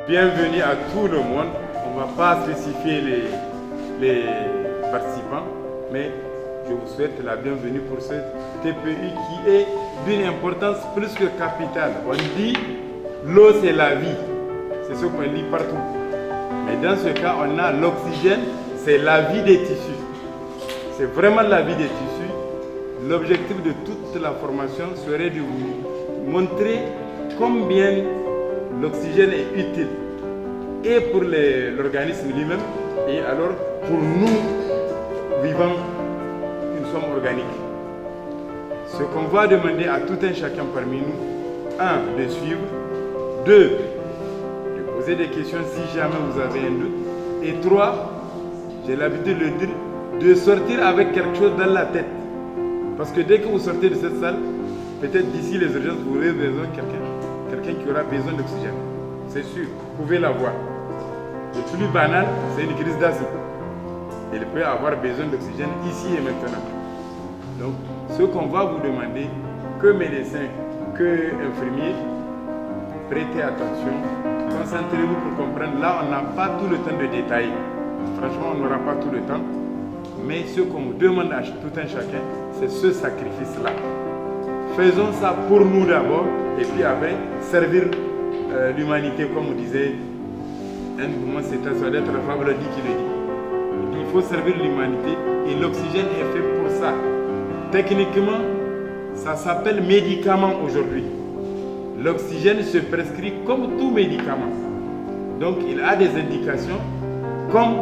Bienvenue à tout le monde. On ne va pas spécifier les participants, mais je vous souhaite la bienvenue pour ce TPU qui est d'une importance plus que capitale. On dit l'eau c'est la vie, c'est ce qu'on lit partout. Mais dans ce cas, on a l'oxygène, c'est la vie des tissus. C'est vraiment la vie des tissus. L'objectif de toute la formation serait de vous montrer combien l'oxygène est utile et pour l'organisme lui-même et alors pour nous vivants, une somme organique. Ce qu'on va demander à tout un chacun parmi nous, 1, de suivre, 2, de poser des questions si jamais vous avez un doute, et 3, j'ai l'habitude de le dire, de sortir avec quelque chose dans la tête. Parce que dès que vous sortez de cette salle, peut-être d'ici les urgences, vous aurez besoin de quelqu'un qui aura besoin d'oxygène. C'est sûr, vous pouvez l'avoir. Le plus banal, c'est une crise d'asthme. Il peut avoir besoin d'oxygène ici et maintenant. Donc, ce qu'on va vous demander, que médecins, que infirmiers, prêtez attention, concentrez-vous pour comprendre. Là, on n'a pas tout le temps de détailler. Franchement, on n'aura pas tout le temps. Mais ce qu'on vous demande à tout un chacun, c'est ce sacrifice-là. Faisons ça pour nous d'abord, et puis après, servir l'humanité, comme on disait, un moment c'était ça d'être Fable dit qui le dit. Il faut servir l'humanité et l'oxygène est fait pour ça. Techniquement, ça s'appelle médicament aujourd'hui. L'oxygène se prescrit comme tout médicament. Donc il a des indications, comme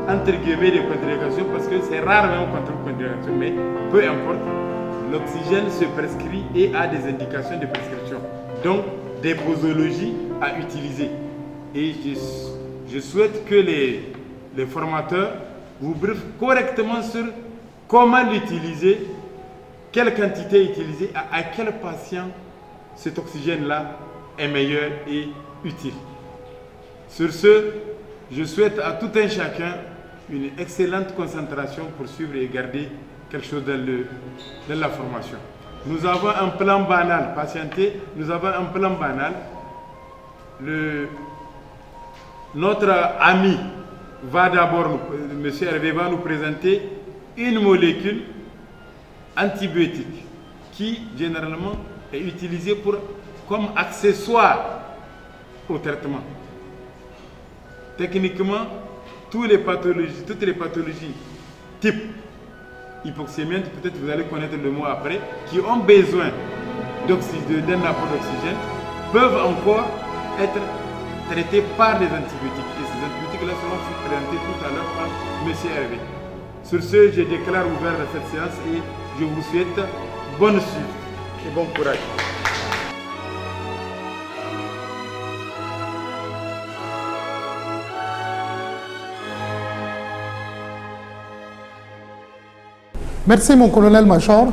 entre guillemets des contre-indications, parce que c'est rarement contre-indication, mais peu importe, l'oxygène se prescrit et a des indications de prescription. Donc des posologies à utiliser. Et je souhaite que les formateurs vous briefent correctement sur comment l'utiliser, quelle quantité utiliser, à quel patient cet oxygène-là est meilleur et utile. Sur ce, je souhaite à tout un chacun une excellente concentration pour suivre et garder quelque chose dans la formation. Nous avons un plan banal, patienter, nous avons un plan banal. Notre ami va d'abord, M. Hervé va nous présenter une molécule antibiotique qui généralement est utilisée comme accessoire au traitement. Techniquement, toutes les pathologies type hypoxémiante, peut-être vous allez connaître le mot après, qui ont besoin d'un apport d'oxygène, peuvent encore être traitées par des antibiotiques. Et ces antibiotiques-là seront présentés tout à l'heure par M. Hervé. Sur ce, je déclare ouvert cette séance et je vous souhaite bonne suite et bon courage. Merci mon colonel-major.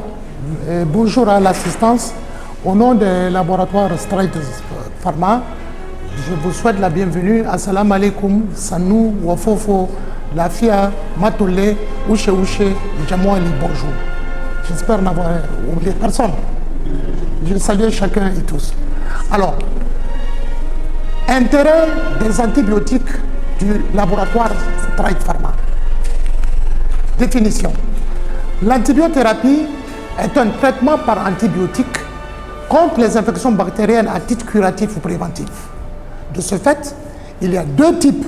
Bonjour à l'assistance. Au nom des laboratoires Stride Pharma, je vous souhaite la bienvenue. Assalamu alaikum, Sanou, Wafofo, Lafia, Matole, Ouche Ouche, Jamouali, bonjour. J'espère n'avoir oublié personne. Je salue chacun et tous. Alors, intérêt des antibiotiques du laboratoire Stride Pharma. Définition. L'antibiothérapie est un traitement par antibiotique contre les infections bactériennes à titre curatif ou préventif. De ce fait, il y a deux types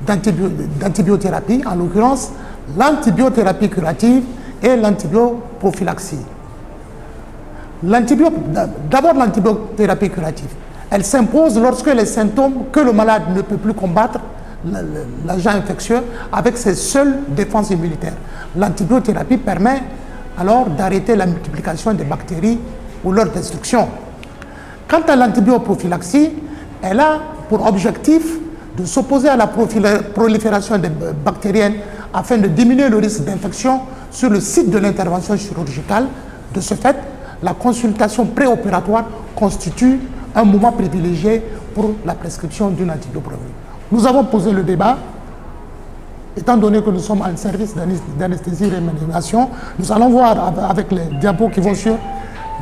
d'antibiothérapie, en l'occurrence l'antibiothérapie curative et l'antibioprophylaxie. D'abord l'antibiothérapie curative. Elle s'impose lorsque les symptômes que le malade ne peut plus combattre, l'agent infectieux, avec ses seules défenses immunitaires. L'antibiothérapie permet alors d'arrêter la multiplication des bactéries ou leur destruction. Quant à l'antibioprophylaxie, elle a pour objectif de s'opposer à la prolifération des bactériennes afin de diminuer le risque d'infection sur le site de l'intervention chirurgicale. De ce fait, la consultation préopératoire constitue un moment privilégié pour la prescription d'une antibiothérapie. Nous avons posé le débat, étant donné que nous sommes en service d'anesthésie et réanimation, nous allons voir avec les diapos qui vont suivre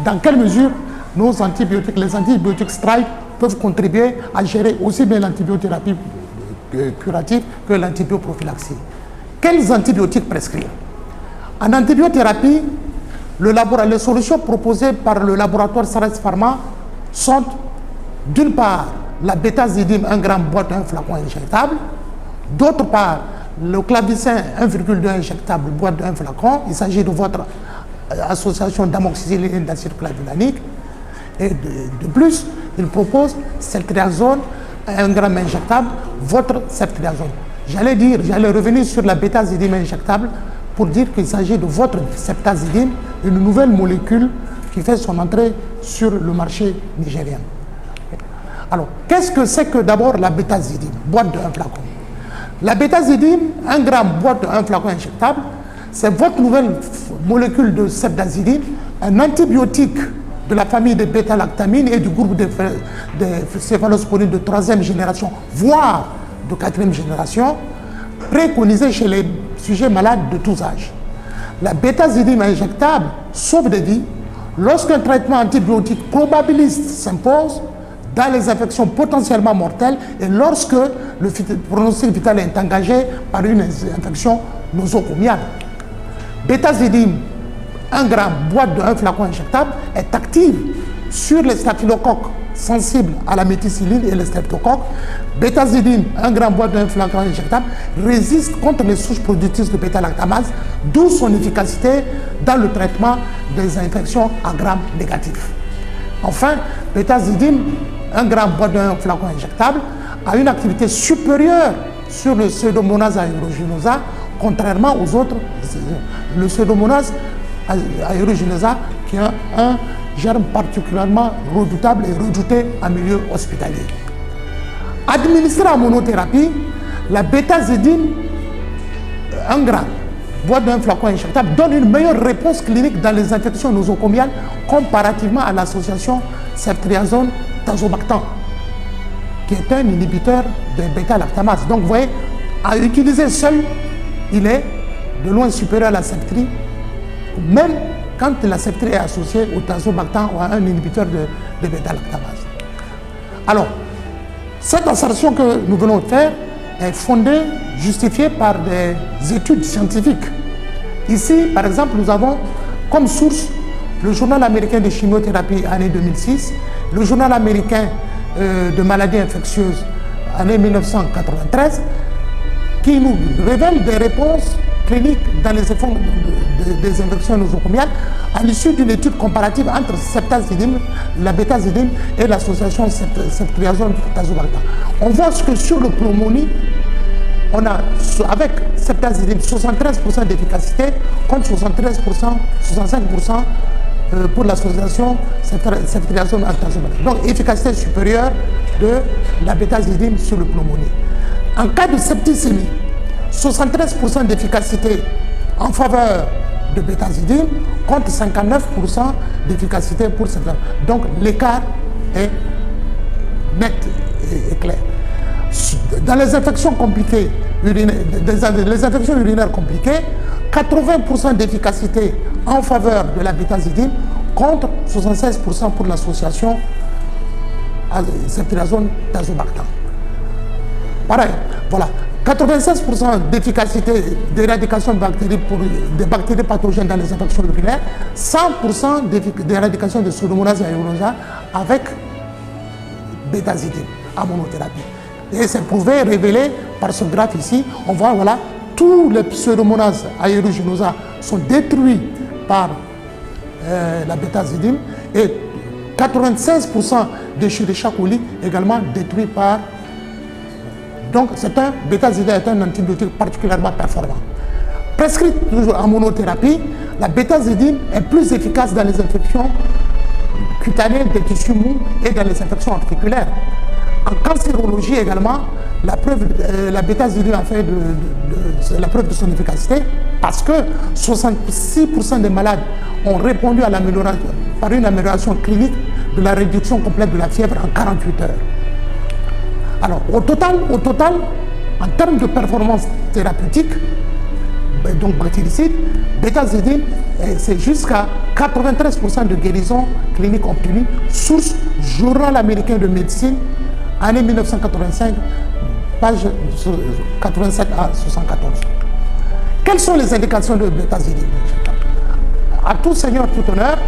dans quelle mesure nos antibiotiques, les antibiotiques Stride peuvent contribuer à gérer aussi bien l'antibiothérapie curative que l'antibioprophylaxie. Quels antibiotiques prescrire? En antibiothérapie, les solutions proposées par le laboratoire Sares Pharma sont d'une part la bétazidime 1 gramme boîte 1 flacon injectable, d'autre part le clavicin 1,2 injectable boîte de 1 flacon. Il s'agit de votre association d'amoxicilline et d'acide clavulanique. Et de plus, il propose ceftriaxone 1 gramme injectable, votre ceftriaxone. J'allais revenir sur la bétazidime injectable pour dire qu'il s'agit de votre ceftazidime, une nouvelle molécule qui fait son entrée sur le marché nigérien. Alors, qu'est-ce que c'est que d'abord la bétazidime, boîte de 1 flacon? La bétazidime, 1 gramme boîte de 1 flacon injectable, c'est votre nouvelle molécule de ceftazidime, un antibiotique de la famille des bêta-lactamines et du groupe des céphalosporines de 3e génération, voire de 4e génération, préconisé chez les sujets malades de tous âges. La bétazidime injectable sauve des vies lorsqu'un traitement antibiotique probabiliste s'impose dans les infections potentiellement mortelles et lorsque le pronostic vital est engagé par une infection nosocomiale. Bétazidime 1 gramme boîte de 1 flacon injectable est active sur les staphylocoques sensibles à la méticilline et les streptocoques. Bétazidime 1 gramme boîte de 1 flacon injectable résiste contre les souches productrices de bêta-lactamase, d'où son efficacité dans le traitement des infections à gram négatif. Enfin, bétazidime 1 gramme boîte de 1 flacon injectable a une activité supérieure sur le Pseudomonas aeruginosa, contrairement aux autres. Le Pseudomonas aeruginosa qui est un germe particulièrement redoutable et redouté en milieu hospitalier. Administrée en monothérapie, la bétazidime 1 gramme boîte d'un flacon injectable donne une meilleure réponse clinique dans les infections nosocomiales comparativement à l'association ceftriaxone-tazobactam, qui est un inhibiteur de bêta-lactamase. Donc vous voyez, à utiliser seul, il est de loin supérieur à la ceftri, même quand la ceftri est associée au tazobactam ou à un inhibiteur de bêta-lactamase. Alors, cette assertion que nous venons de faire est fondée, justifiée par des études scientifiques. Ici, par exemple, nous avons comme source le journal américain de chimiothérapie année 2006, le journal américain de maladies infectieuses année 1993, qui nous révèle des réponses cliniques dans les effets des infections nosocomiales à l'issue d'une étude comparative entre ceftazidime, la bétazidime et l'association ceftriaxone-tazobactam. On voit que sur le pneumonie, on a avec ceftazidime 73% d'efficacité contre 65% pour l'association ceftriaxone-tazobactam. Donc efficacité supérieure de la bétazidime sur le pneumonie. En cas de septicémie, 73% d'efficacité en faveur de bétazidime contre 59% d'efficacité pour ceftriaxone. Donc l'écart est net et clair. Dans les infections compliquées, les infections urinaires compliquées, 80% d'efficacité en faveur de la bétazidime contre 76% pour l'association ceftriaxone-tazobactam. Pareil, voilà, 96% d'efficacité d'éradication des bactéries pathogènes dans les infections urinaires, 100% d'éradication de Pseudomonas aeruginosa avec bétazidime à monothérapie. Et c'est prouvé, révélé par ce graphe ici. On voit, voilà, tous les Pseudomonas aeruginosa sont détruits par la bétazidime et 96% des Escherichia coli également détruits par. Donc, bétazidime est un antibiotique particulièrement performant. Prescrite toujours en monothérapie, la bétazidime est plus efficace dans les infections cutanées des tissus mous et dans les infections articulaires. En cancérologie également, la bétazidime a fait la preuve de son efficacité parce que 66% des malades ont répondu à par une amélioration clinique de la réduction complète de la fièvre en 48 heures. Alors, au total, en termes de performance thérapeutique, donc bactéricide, Bétazidine, c'est jusqu'à 93% de guérison clinique obtenue. Source Journal américain de médecine, année 1985, page 87 à 74. Quelles sont les indications de bétazidine? À tout seigneur, tout honneur,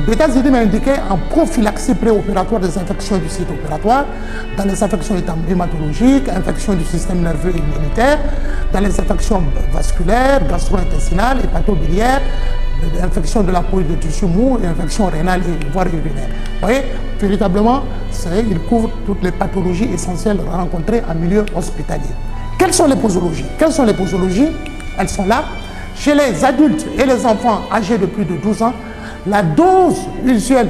bétazidine est indiqué en prophylaxie préopératoire des infections du site opératoire, dans les infections hématologiques, infections du système nerveux et immunitaire, dans les infections vasculaires, gastro-intestinales, hépatobiliaires, infections de la peau et de tissu mou, et infections rénales et voire urinaires. Vous voyez, véritablement, il couvre toutes les pathologies essentielles rencontrées en milieu hospitalier. Quelles sont les posologies? Quelles sont les posologies? Elles sont là. Chez les adultes et les enfants âgés de plus de 12 ans, la dose usuelle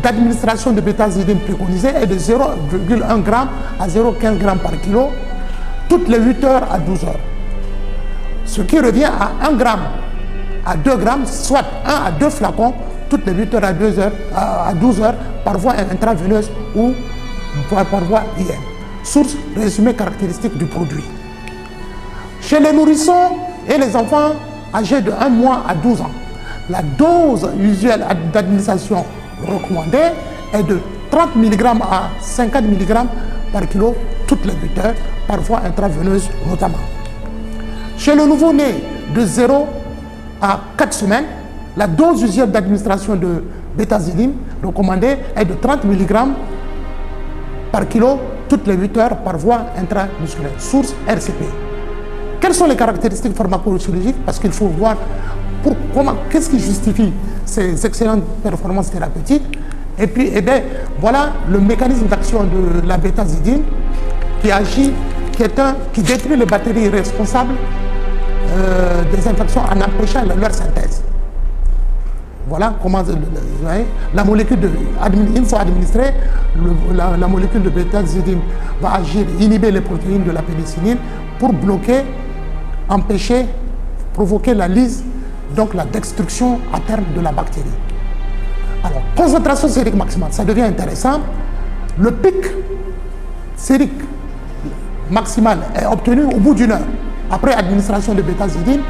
d'administration de bétazidine préconisée est de 0,1 g à 0,15 g par kilo toutes les 8 heures à 12 heures. Ce qui revient à 1 g à 2 g, soit 1 à 2 flacons toutes les 8 heures à 12 heures par voie intraveineuse ou par voie IM. Source, résumé caractéristique du produit. Chez les nourrissons et les enfants âgés de 1 mois à 12 ans, la dose usuelle d'administration recommandée est de 30 mg à 50 mg par kilo toutes les 8 heures, par voie intraveineuse notamment. Chez le nouveau-né de 0 à 4 semaines, la dose usuelle d'administration de bétazidine recommandée est de 30 mg par kilo toutes les 8 heures par voie intramusculaire. Source RCP. Quelles sont les caractéristiques pharmacologiques? Parce qu'il faut voir qu'est-ce qui justifie ces excellentes performances thérapeutiques. Et puis, voilà le mécanisme d'action de la bétazidine qui agit, qui détruit les bactéries responsables des infections en empêchant leur synthèse. Voilà comment la molécule une fois administrée, la molécule de bétazidine va agir, inhiber les protéines de la pénicilline pour bloquer, empêcher, provoquer la lyse, donc la destruction à terme de la bactérie. Alors, concentration sérique maximale, ça devient intéressant. Le pic sérique maximal est obtenu au bout d'une heure après administration de bétazidine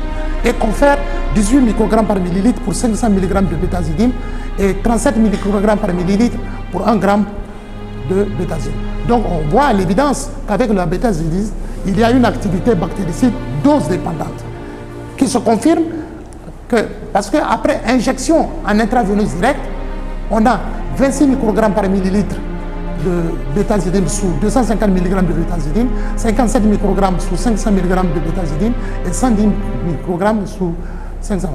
et confère 18 microgrammes par millilitre pour 500 mg de bétazidine et 37 microgrammes par millilitre pour 1 g de bétazidine. Donc on voit à l'évidence qu'avec la bétazidine, il y a une activité bactéricide dose dépendante qui se confirme parce qu'après injection en intraveineuse directe, on a 26 microgrammes par millilitre de bétazidine sous 250 mg de bétazidine, 57 microgrammes sous 500 mg de bétazidine et 110 microgrammes sous 500.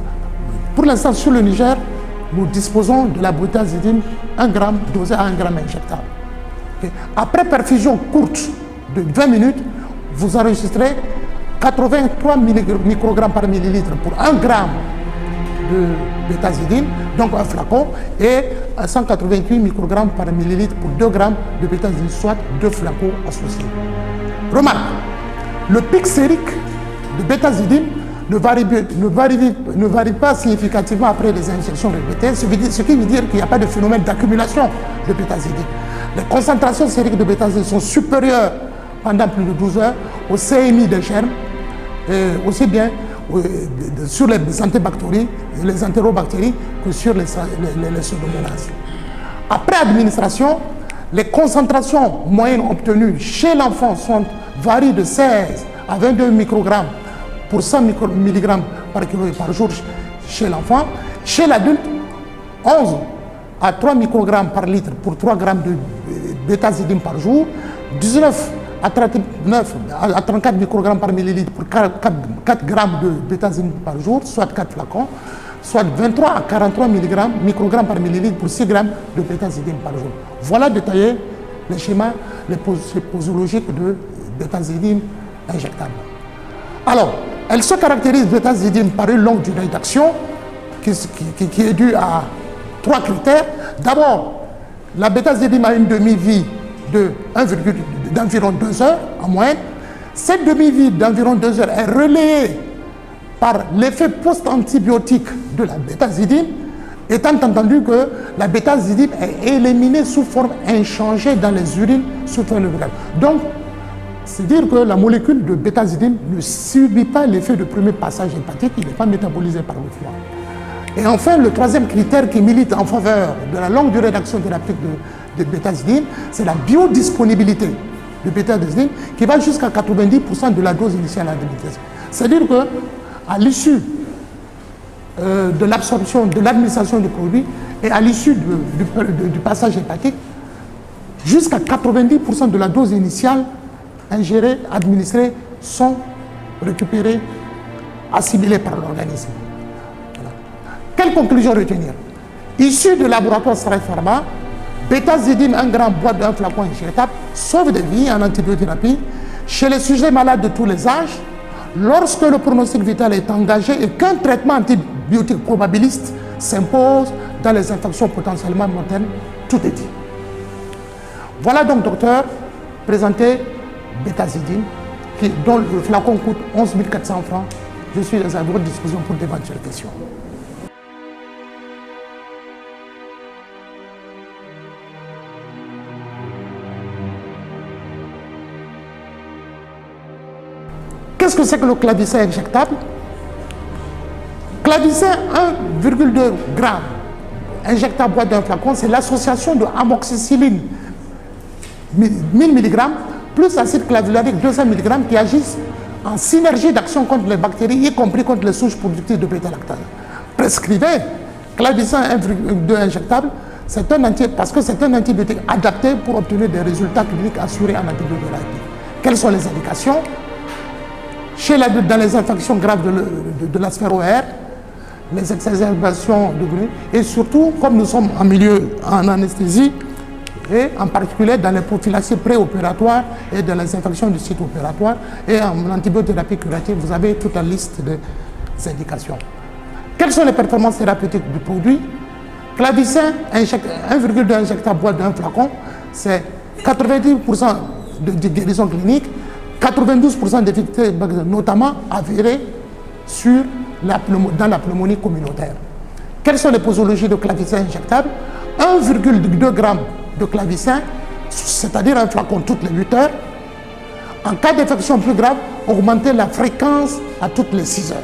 Pour l'instant, sur le Niger, nous disposons de la bétazidine 1 g dosée à 1 g injectable. Okay. Après perfusion courte de 20 minutes, vous enregistrez 83 microgrammes par millilitre pour 1 g de bétazidine, donc un flacon, et 188 microgrammes par millilitre pour 2 g de bétazidine, soit 2 flacons associés. Remarque, le pic sérique de bétazidine ne varie pas significativement après les injections répétées, ce qui veut dire qu'il n'y a pas de phénomène d'accumulation de bétazidine. Les concentrations sériques de bétazidine sont supérieures pendant plus de 12 heures au CMI des germes, aussi bien sur les antibactéries, les entérobactéries que sur les pseudomonas. Après administration, les concentrations moyennes obtenues chez l'enfant varient de 16 à 22 microgrammes pour 100 mg par kilo et par jour chez l'enfant. Chez l'adulte, 11 à 3 microgrammes par litre pour 3 g de bétazidine par jour, 19 à 34 microgrammes par millilitre pour 4 g de bétazidine par jour, soit 4 flacons, soit 23 à 43 microgrammes par millilitre pour 6 g de bétazidine par jour. Voilà détaillé les schémas, les posologiques de bétazidine injectable. Alors, elle se caractérise bétazidine par une longue durée d'action qui est due à 3 critères. D'abord, la bétazidine a une demi-vie d'environ 2 heures en moyenne. Cette demi-vie d'environ 2 heures est relayée par l'effet post-antibiotique de la bétazidine, étant entendu que la bétazidine est éliminée sous forme inchangée dans les urines sous forme locale. Donc, C'est dire que la molécule de bêtazidine ne subit pas l'effet de premier passage hépatique, il n'est pas métabolisé par le foie. Et enfin, le troisième critère qui milite en faveur de la longue durée d'action thérapeutique de bêtazidine, c'est la biodisponibilité de bêtazidine qui va jusqu'à 90% de la dose initiale à l'utilisation. C'est-à-dire qu'à l'issue de l'absorption, de l'administration du produit et à l'issue du passage hépatique, jusqu'à 90% de la dose initiale ingérées, administrées, sont récupérées, assimilées par l'organisme. Voilà. Quelle conclusion retenir? Issu de laboratoire Stryve Pharma, bêtazidine 1 gramme boîte d'un flacon injectable sauve des vies en antibiothérapie chez les sujets malades de tous les âges, lorsque le pronostic vital est engagé et qu'un traitement antibiotique probabiliste s'impose dans les infections potentiellement mortelles, tout est dit. Voilà donc, docteur, présenté bêtazidine, dont le flacon coûte 11 400 francs. Je suis à votre disposition pour d'éventuelles questions. Qu'est-ce que c'est que le clavicin injectable? Clavicin 1,2 g injectable boîte d'un flacon, c'est l'association de amoxicilline 1000 mg plus acide clavularique 200 mg qui agissent en synergie d'action contre les bactéries, y compris contre les souches productives de bêta-lactane. Prescrivez clavicin 1,2 injectable, parce que c'est un antibiotique adapté pour obtenir des résultats cliniques assurés en antibiothérapie. Quelles sont les indications? Dans les infections graves de la sphère OR, les exacerbations de bruit, et surtout, comme nous sommes en milieu en anesthésie, et en particulier dans les prophylaxies préopératoires et dans les infections du site opératoire, et en antibiothérapie curative, vous avez toute la liste des indications. Quelles sont les performances thérapeutiques du produit? Clavicin 1,2 injectable boîte d'un flacon, c'est 90% de guérison clinique, 92% d'efficacité, notamment avérée dans la pneumonie communautaire. Quelles sont les posologies de clavicin injectable? 1,2 g de clavicin, c'est-à-dire un flacon toutes les 8 heures. En cas d'infection plus grave, augmenter la fréquence à toutes les 6 heures.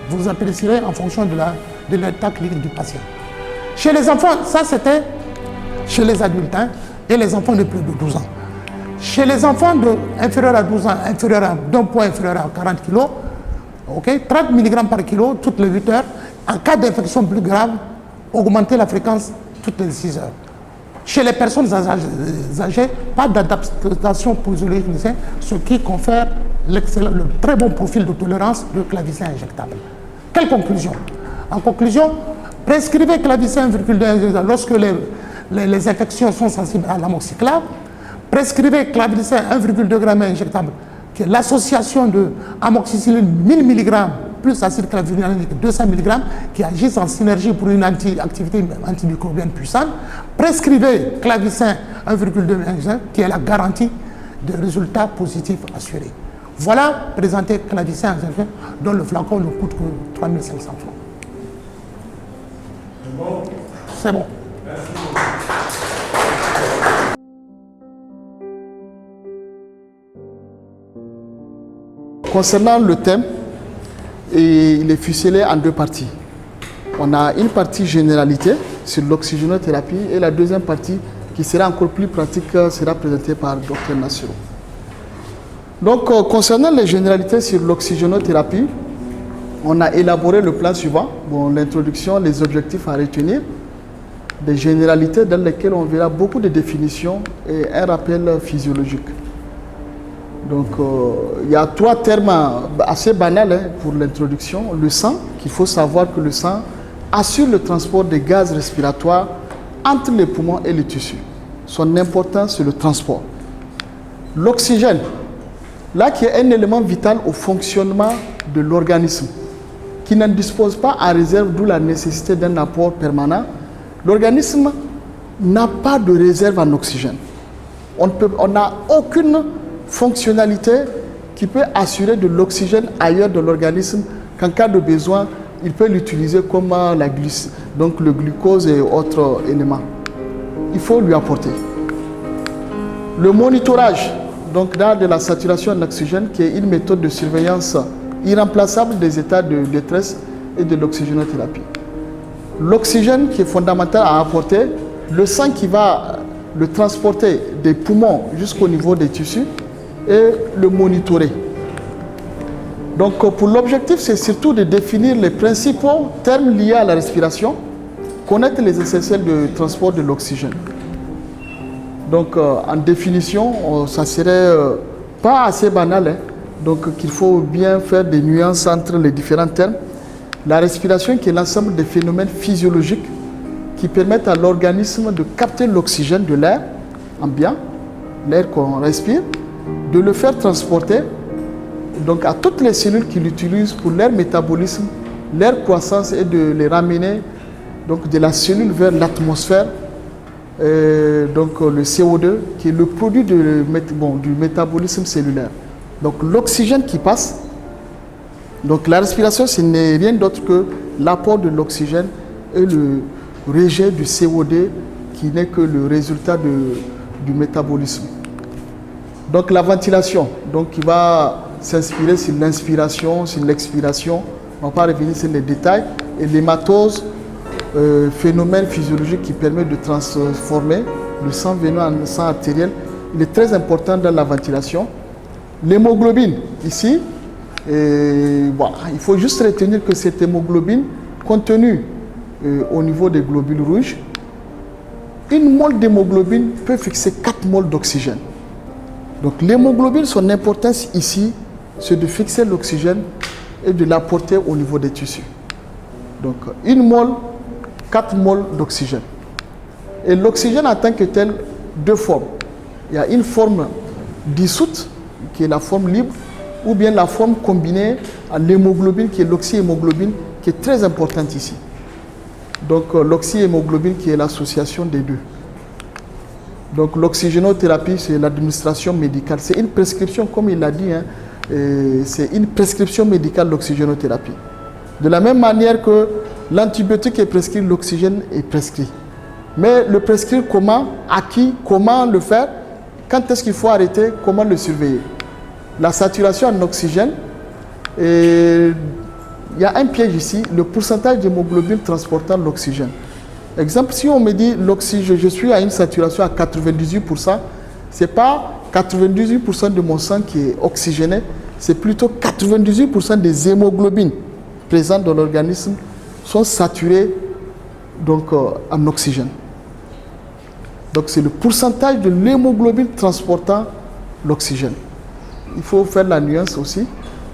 Vous apprécierez en fonction de l'état clinique du patient. Chez les enfants, ça c'était chez les adultes et les enfants de plus de 12 ans. Chez les enfants inférieurs à 12 ans, d'un poids inférieur à 40 kg, 30 mg par kilo toutes les 8 heures. En cas d'infection plus grave, augmenter la fréquence toutes les 6 heures. Chez les personnes âgées, pas d'adaptation posologique, ce qui confère le très bon profil de tolérance de clavicin injectable. Quelle conclusion? En conclusion, prescrivez clavicin 1,2 lorsque les infections sont sensibles à l'amoxiclave. Prescrivez clavicin 1,2 g injectable, qui est l'association de amoxicilline 1000 mg plus acide clavularique 200 mg qui agissent en synergie pour une activité antimicrobienne puissante. Prescrivez clavicin 1,2 g qui est la garantie de résultats positifs assurés. Voilà présenté clavicin dont le flacon ne coûte que 3 500 francs. C'est bon. Merci. Concernant le thème, il est ficelé en 2 parties. On a une partie généralité sur l'oxygénothérapie et la deuxième partie qui sera encore plus pratique sera présentée par Dr Nassirou. Donc concernant les généralités sur l'oxygénothérapie, on a élaboré le plan suivant. Bon, l'introduction, les objectifs à retenir, des généralités dans lesquelles on verra beaucoup de définitions et un rappel physiologique. Donc, il y a 3 termes assez banals pour l'introduction. Le sang, qu'il faut savoir que le sang assure le transport des gaz respiratoires entre les poumons et les tissus. Son importance, c'est le transport. L'oxygène, là qui est un élément vital au fonctionnement de l'organisme, qui n'en dispose pas en réserve, d'où la nécessité d'un apport permanent. L'organisme n'a pas de réserve en oxygène. On n'a aucune fonctionnalité qui peut assurer de l'oxygène ailleurs de l'organisme, qu'en cas de besoin, il peut l'utiliser comme donc le glucose et autres éléments. Il faut lui apporter. Le monitorage donc dans de la saturation en oxygène, qui est une méthode de surveillance irremplaçable des états de détresse et de l'oxygénothérapie. L'oxygène qui est fondamental à apporter, le sang qui va le transporter des poumons jusqu'au niveau des tissus et le monitorer. Donc pour l'objectif, c'est surtout de définir les principaux termes liés à la respiration, connaître les essentiels de transport de l'oxygène. Donc en définition, ça serait pas assez banal, hein. Donc qu'il faut bien faire des nuances entre les différents termes. La respiration qui est l'ensemble des phénomènes physiologiques qui permettent à l'organisme de capter l'oxygène de l'air ambiant, l'air qu'on respire, de le faire transporter donc à toutes les cellules qui l'utilisent pour leur métabolisme, leur croissance et de les ramener donc de la cellule vers l'atmosphère. Donc le CO2 qui est le produit du métabolisme cellulaire. Donc l'oxygène qui passe, donc la respiration ce n'est rien d'autre que l'apport de l'oxygène et le rejet du CO2 qui n'est que le résultat du métabolisme. Donc la ventilation, donc qui va s'inspirer sur l'inspiration, sur l'expiration. On ne va pas revenir sur les détails. Et l'hématose, phénomène physiologique qui permet de transformer le sang veineux en sang artériel. Il est très important dans la ventilation. L'hémoglobine, ici, voilà, il faut juste retenir que cette hémoglobine, contenue au niveau des globules rouges, une mole d'hémoglobine peut fixer 4 moles d'oxygène. Donc l'hémoglobine, son importance ici, c'est de fixer l'oxygène et de l'apporter au niveau des tissus. Donc une mole, 4 moles d'oxygène. Et l'oxygène en tant que tel, deux formes. Il y a une forme dissoute, qui est la forme libre, ou bien la forme combinée à l'hémoglobine, qui est l'oxyhémoglobine, qui est très importante ici. Donc l'oxyhémoglobine qui est l'association des deux. Donc l'oxygénothérapie, c'est l'administration médicale. C'est une prescription, comme il l'a dit, hein, c'est une prescription médicale, l'oxygénothérapie. De la même manière que l'antibiotique est prescrit, l'oxygène est prescrit. Mais le prescrire comment, à qui, comment le faire, quand est-ce qu'il faut arrêter, comment le surveiller. La saturation en oxygène, il y a un piège ici, le pourcentage d'hémoglobine transportant l'oxygène. Exemple, si on me dit l'oxygène, je suis à une saturation à 98%, ce n'est pas 98% de mon sang qui est oxygéné, c'est plutôt 98% des hémoglobines présentes dans l'organisme sont saturées donc, en oxygène. Donc c'est le pourcentage de l'hémoglobine transportant l'oxygène. Il faut faire la nuance aussi.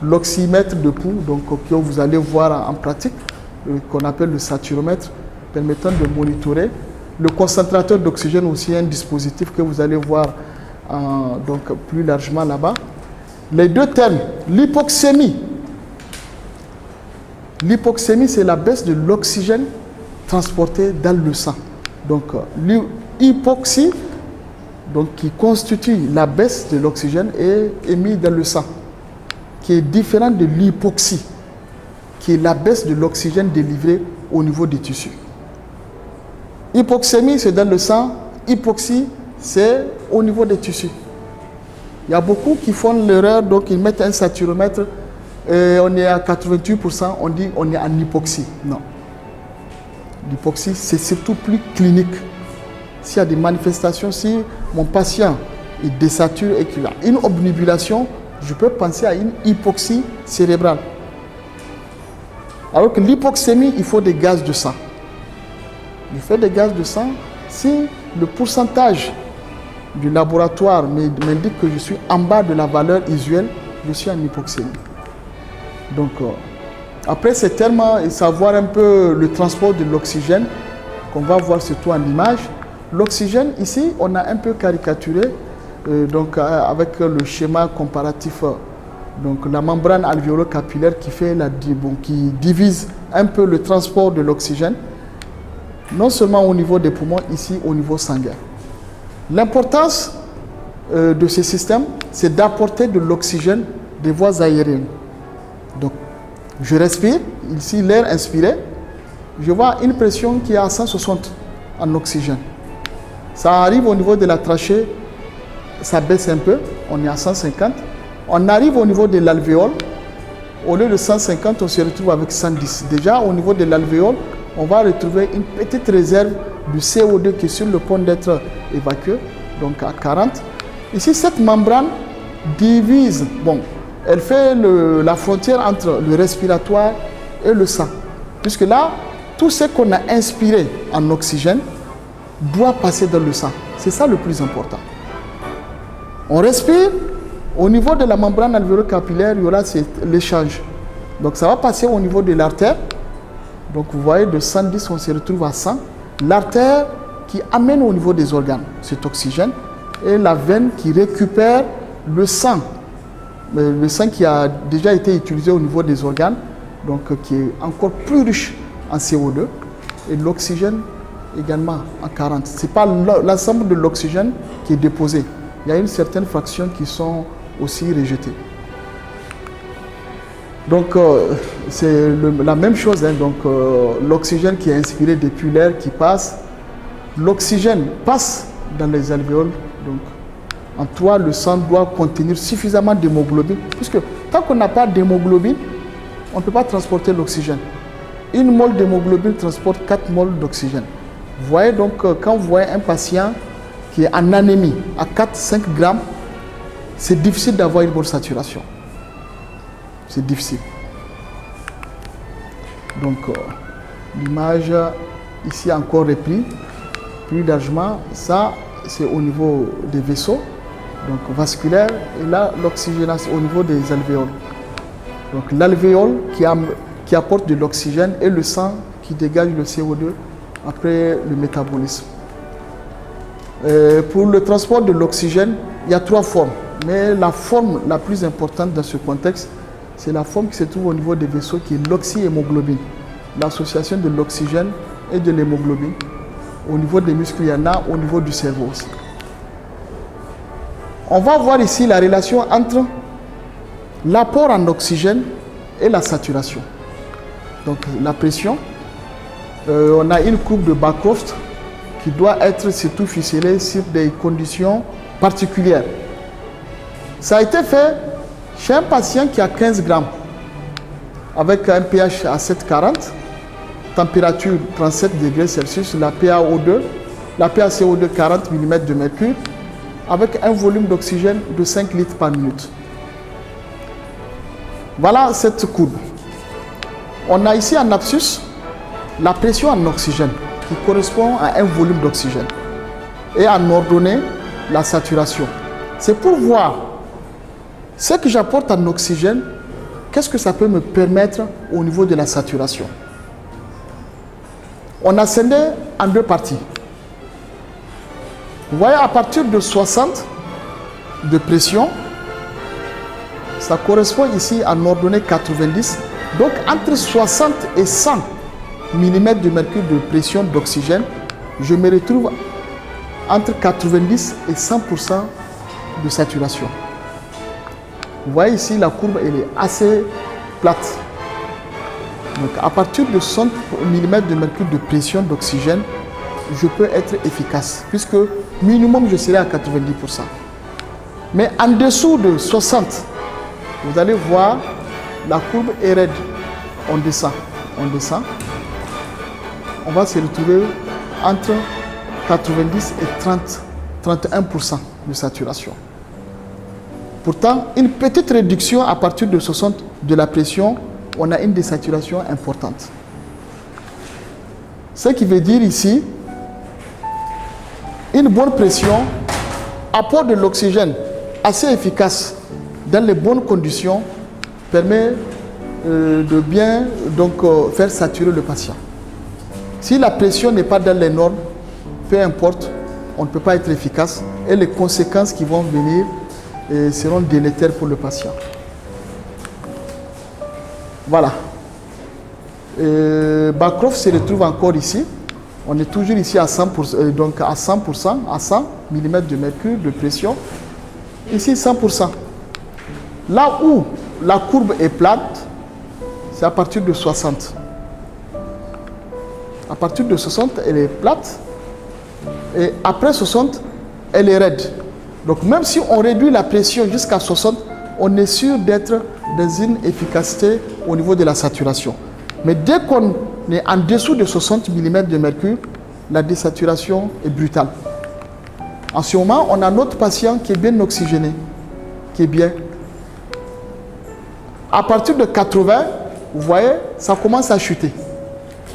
L'oxymètre de pouls, donc que vous allez voir en pratique, qu'on appelle le saturomètre, permettant de monitorer. Le concentrateur d'oxygène aussi, un dispositif que vous allez voir donc plus largement là-bas. Les deux termes, l'hypoxémie. L'hypoxémie, c'est la baisse de l'oxygène transporté dans le sang. Donc l'hypoxie, donc qui constitue la baisse de l'oxygène est émise dans le sang, qui est différent de l'hypoxie, qui est la baisse de l'oxygène délivré au niveau des tissus. Hypoxémie, c'est dans le sang. Hypoxie, c'est au niveau des tissus. Il y a beaucoup qui font l'erreur, donc ils mettent un saturomètre, et on est à 88%, on dit on est en hypoxie. Non. L'hypoxie, c'est surtout plus clinique. S'il y a des manifestations, si mon patient il désature et qu'il a une obnubulation, je peux penser à une hypoxie cérébrale. Alors que l'hypoxémie, il faut des gaz de sang. Je fais des gaz de sang si le pourcentage du laboratoire m'indique que je suis en bas de la valeur usuelle, je suis en hypoxémie. Donc, après, c'est tellement savoir un peu le transport de l'oxygène qu'on va voir surtout en image. L'oxygène, ici, on a un peu caricaturé donc, avec le schéma comparatif, donc la membrane alvéolo-capillaire qui divise un peu le transport de l'oxygène, non seulement au niveau des poumons, ici au niveau sanguin. L'importance de ce système, c'est d'apporter de l'oxygène des voies aériennes. Donc, je respire, ici l'air inspiré, je vois une pression qui est à 160 en oxygène. Ça arrive au niveau de la trachée, ça baisse un peu. on est à 150. On arrive au niveau de l'alvéole. Au lieu de 150, on se retrouve avec 110. Déjà, au niveau de l'alvéole, on va retrouver une petite réserve du CO2 qui est sur le point d'être évacué, donc à 40. Ici, cette membrane divise, bon, elle fait la frontière entre le respiratoire et le sang. Puisque là, tout ce qu'on a inspiré en oxygène doit passer dans le sang. C'est ça le plus important. On respire, au niveau de la membrane alvéolo-capillaire, il y aura l'échange. Donc ça va passer au niveau de l'artère. Donc vous voyez, de 110, on se retrouve à 100. L'artère qui amène au niveau des organes cet oxygène et la veine qui récupère le sang. Le sang qui a déjà été utilisé au niveau des organes, donc qui est encore plus riche en CO2 et l'oxygène également en 40. Ce n'est pas l'ensemble de l'oxygène qui est déposé. Il y a une certaine fraction qui sont aussi rejetées. Donc c'est la même chose, hein. Donc l'oxygène qui est inspiré depuis l'air qui passe, l'oxygène passe dans les alvéoles. Donc en toi, le sang doit contenir suffisamment d'hémoglobine, puisque tant qu'on n'a pas d'hémoglobine, on ne peut pas transporter l'oxygène. Une mole d'hémoglobine transporte 4 moles d'oxygène. Vous voyez donc, quand vous voyez un patient qui est en anémie à 4-5 grammes, c'est difficile d'avoir une bonne saturation. C'est difficile. Donc, l'image ici encore repris, plus largement, ça c'est au niveau des vaisseaux, donc vasculaires, et là l'oxygénation au niveau des alvéoles. Donc l'alvéole qui apporte de l'oxygène et le sang qui dégage le CO2 après le métabolisme. Pour le transport de l'oxygène, il y a 3 formes, mais la forme la plus importante dans ce contexte, c'est la forme qui se trouve au niveau des vaisseaux, qui est l'oxyhémoglobine, l'association de l'oxygène et de l'hémoglobine. Au niveau des muscles, il y en a, au niveau du cerveau aussi. On va voir ici la relation entre l'apport en oxygène et la saturation. Donc la pression, on a une courbe de Bancroft qui doit être surtout ficelée sur des conditions particulières. Ça a été fait chez un patient qui a 15 grammes avec un pH à 7,40, température 37 degrés Celsius, la PaO2, la PaCO2 40 mm de mercure, avec un volume d'oxygène de 5 litres par minute. Voilà cette courbe. On a ici en abscisse la pression en oxygène qui correspond à un volume d'oxygène et en ordonnée la saturation. C'est pour voir ce que j'apporte en oxygène, qu'est-ce que ça peut me permettre au niveau de la saturation. On a scindé en 2 parties. Vous voyez, à partir de 60 de pression, ça correspond ici en ordonnée 90. Donc entre 60 et 100 mm de mercure de pression d'oxygène, je me retrouve entre 90 et 100% de saturation. Vous voyez ici, la courbe elle est assez plate. Donc à partir de 100 mm de mercure de pression d'oxygène, je peux être efficace, puisque minimum je serai à 90%. Mais en dessous de 60, vous allez voir, la courbe est raide. On descend, on descend. On va se retrouver entre 90 et 31% de saturation. Pourtant, une petite réduction à partir de 60 de la pression, on a une désaturation importante. Ce qui veut dire ici, une bonne pression apporte de l'oxygène assez efficace dans les bonnes conditions, permet de bien faire saturer le patient. Si la pression n'est pas dans les normes, peu importe, on ne peut pas être efficace et les conséquences qui vont venir seront délétères pour le patient. Voilà. Bancroft se retrouve encore ici. On est toujours ici à 100%, donc à 100%, à 100 mm de mercure de pression. Ici 100%. Là où la courbe est plate, c'est à partir de 60. À partir de 60, elle est plate. Et après 60, elle est raide. Donc même si on réduit la pression jusqu'à 60, on est sûr d'être dans une efficacité au niveau de la saturation. Mais dès qu'on est en dessous de 60 mm de mercure, la désaturation est brutale. En ce moment, on a notre patient qui est bien oxygéné, qui est bien. À partir de 80, vous voyez, ça commence à chuter.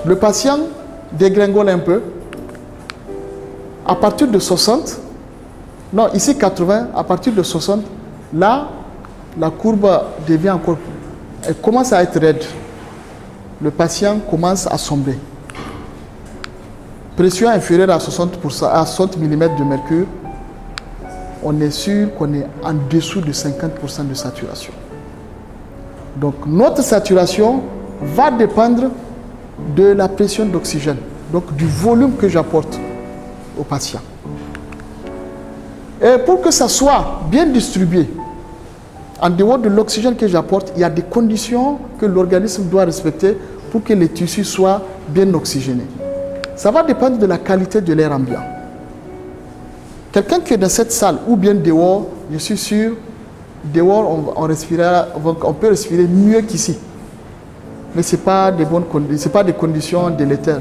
Le patient dégringole un peu. À partir de 60, non, ici 80, à partir de 60, là, la courbe devient encore, elle commence à être raide. Le patient commence à sombrer. Pression inférieure à 60%, à 60 mm de mercure, on est sûr qu'on est en dessous de 50% de saturation. Donc notre saturation va dépendre de la pression d'oxygène, donc du volume que j'apporte au patient. Et pour que ça soit bien distribué, en dehors de l'oxygène que j'apporte, il y a des conditions que l'organisme doit respecter pour que les tissus soient bien oxygénés. Ça va dépendre de la qualité de l'air ambiant. Quelqu'un qui est dans cette salle ou bien dehors, je suis sûr, dehors on peut respirer mieux qu'ici. Mais ce n'est pas des conditions délétères,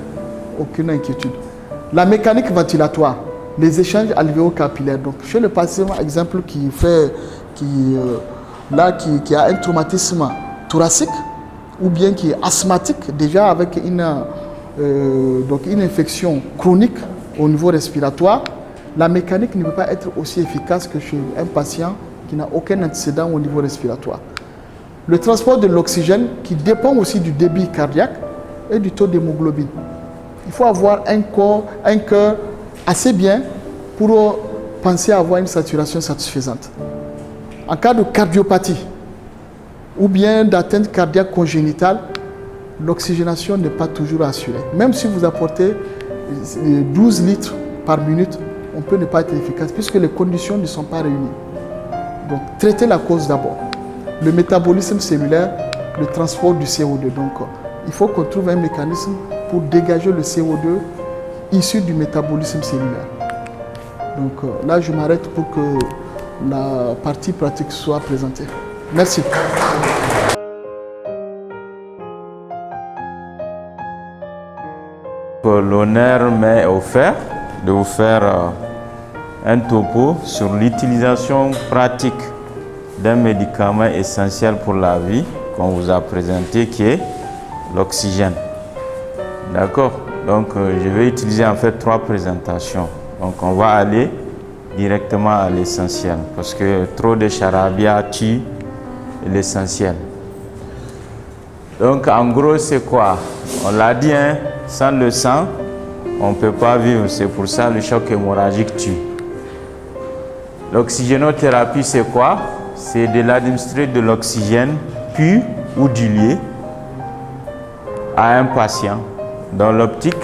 aucune inquiétude. La mécanique ventilatoire, les échanges alvéo-capillaires. Donc chez le patient, exemple, qui a un traumatisme thoracique ou bien qui est asthmatique, déjà avec une infection chronique au niveau respiratoire, la mécanique ne peut pas être aussi efficace que chez un patient qui n'a aucun antécédent au niveau respiratoire. Le transport de l'oxygène qui dépend aussi du débit cardiaque et du taux d'hémoglobine. Il faut avoir un cœur assez bien pour penser à avoir une saturation satisfaisante. En cas de cardiopathie ou bien d'atteinte cardiaque congénitale, l'oxygénation n'est pas toujours assurée. Même si vous apportez 12 litres par minute, on peut ne pas être efficace puisque les conditions ne sont pas réunies. Donc, traitez la cause d'abord. Le métabolisme cellulaire, le transport du CO2. Donc, il faut qu'on trouve un mécanisme pour dégager le CO2 issu du métabolisme cellulaire. Donc, là, je m'arrête pour que la partie pratique soit présentée. Merci. L'honneur m'est offert de vous faire un topo sur l'utilisation pratique d'un médicament essentiel pour la vie qu'on vous a présenté, qui est l'oxygène. D'accord? Donc je vais utiliser en fait 3 présentations. Donc on va aller directement à l'essentiel parce que trop de charabia tue l'essentiel. Donc en gros c'est quoi? On l'a dit, hein, sans le sang on ne peut pas vivre, c'est pour ça le choc hémorragique tue. L'oxygénothérapie c'est quoi? C'est de l'administrer de l'oxygène pur ou dilué à un patient dans l'optique,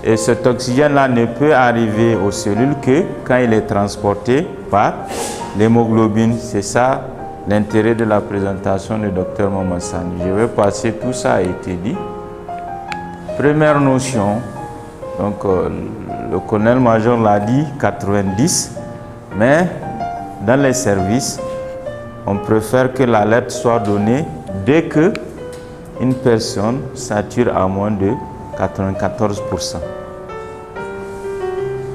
et cet oxygène-là ne peut arriver aux cellules que quand il est transporté par l'hémoglobine. C'est ça l'intérêt de la présentation du docteur Mamassani. Je vais passer, tout ça a été dit. Première notion, donc le colonel-major l'a dit, 90, mais dans les services, on préfère que l'alerte soit donnée dès que une personne sature à moins de 94%.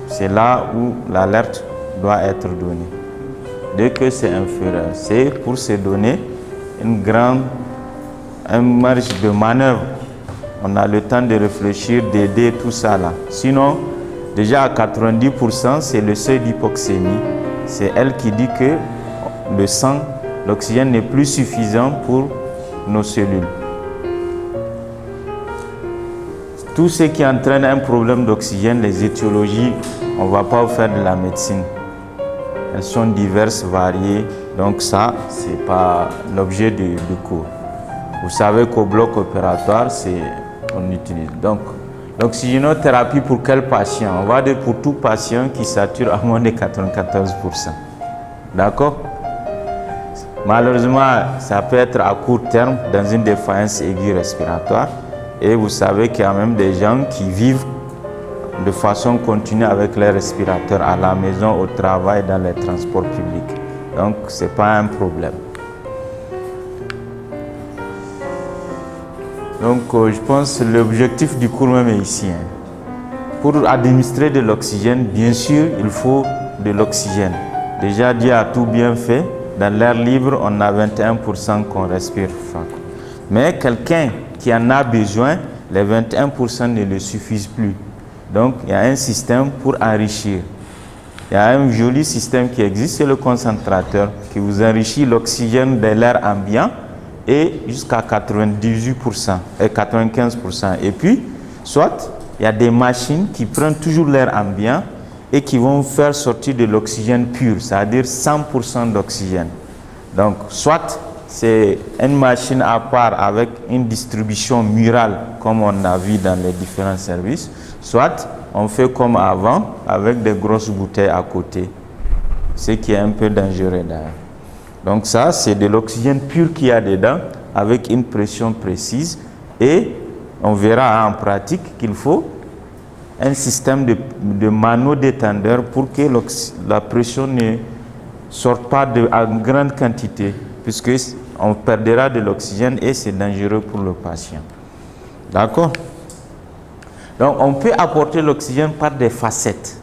C'est là où l'alerte doit être donnée. Dès que c'est inférieur, c'est pour se donner une marge de manœuvre. On a le temps de réfléchir, d'aider tout ça là. Sinon, déjà à 90%, c'est le seuil d'hypoxémie. C'est elle qui dit que le sang, l'oxygène n'est plus suffisant pour nos cellules. Tout ce qui entraîne un problème d'oxygène, les étiologies, on ne va pas faire de la médecine. Elles sont diverses, variées, donc ça, ce n'est pas l'objet du cours. Vous savez qu'au bloc opératoire, on utilise. Donc, l'oxygénothérapie pour quel patient? On va dire pour tout patient qui sature à moins de 94%. D'accord? Malheureusement, ça peut être à court terme dans une défaillance aiguë respiratoire. Et vous savez qu'il y a même des gens qui vivent de façon continue avec les respirateurs à la maison, au travail, dans les transports publics. Donc, ce n'est pas un problème. Donc, je pense que l'objectif du cours même est ici. Pour administrer de l'oxygène, bien sûr, il faut de l'oxygène. Déjà, Dieu a tout bien fait. Dans l'air libre, on a 21% qu'on respire. Mais quelqu'un qui en a besoin, les 21% ne le suffisent plus. Donc, il y a un système pour enrichir. Il y a un joli système qui existe, c'est le concentrateur qui vous enrichit l'oxygène de l'air ambiant et jusqu'à 98% et 95%. Et puis, soit il y a des machines qui prennent toujours l'air ambiant et qui vont faire sortir de l'oxygène pur, c'est-à-dire 100% d'oxygène. Donc, soit c'est une machine à part avec une distribution murale, comme on a vu dans les différents services, soit on fait comme avant, avec des grosses bouteilles à côté, ce qui est un peu dangereux d'ailleurs. Donc ça, c'est de l'oxygène pur qu'il y a dedans, avec une pression précise, et on verra en pratique qu'il faut un système de mano-détendeur pour que la pression ne sorte pas en grande quantité, puisque on perdra de l'oxygène et c'est dangereux pour le patient. D'accord? Donc, on peut apporter l'oxygène par des facettes,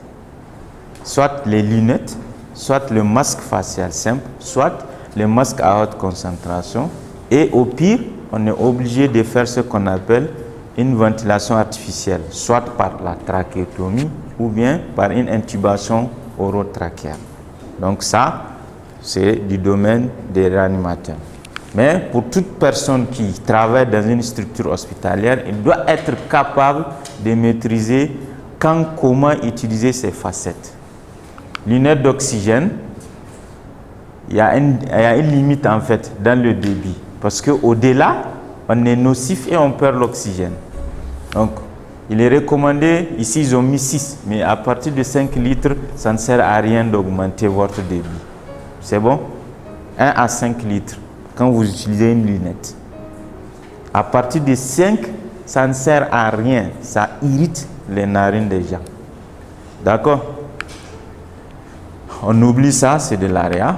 soit les lunettes, soit le masque facial simple, soit les masques à haute concentration. Et au pire, on est obligé de faire ce qu'on appelle une ventilation artificielle, soit par la trachéotomie ou bien par une intubation orotrachéale. Donc ça, c'est du domaine des réanimateurs. Mais pour toute personne qui travaille dans une structure hospitalière, il doit être capable de maîtriser quand, comment utiliser ces facettes. Lunettes d'oxygène, il y a une limite en fait dans le débit. Parce qu'au-delà, on est nocif et on perd l'oxygène. Donc, il est recommandé, ici ils ont mis 6, mais à partir de 5 litres, ça ne sert à rien d'augmenter votre débit. C'est bon? 1 à 5 litres quand vous utilisez une lunette. À partir de 5, ça ne sert à rien. Ça irrite les narines des gens. D'accord? On oublie ça, c'est de l'AREA.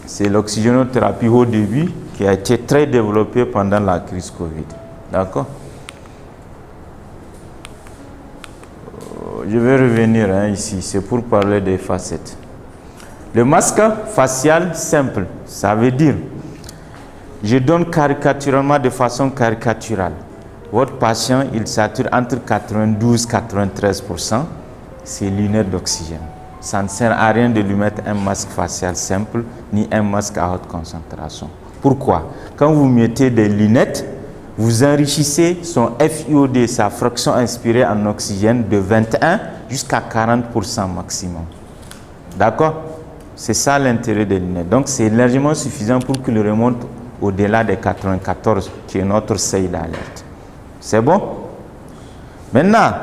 C'est l'oxygénothérapie haut débit qui a été très développée pendant la crise Covid. D'accord? Je vais revenir ici, c'est pour parler des facettes. Le masque facial simple, ça veut dire, je donne caricaturalement de façon caricaturale. Votre patient, il sature entre 92 et 93%, c'est lunettes d'oxygène. Ça ne sert à rien de lui mettre un masque facial simple, ni un masque à haute concentration. Pourquoi? Quand vous mettez des lunettes, vous enrichissez son FiO2, sa fraction inspirée en oxygène, de 21 jusqu'à 40% maximum. D'accord? C'est ça l'intérêt des lunettes. Donc c'est largement suffisant pour qu'il remonte au-delà des 94, qui est notre seuil d'alerte. C'est bon? Maintenant,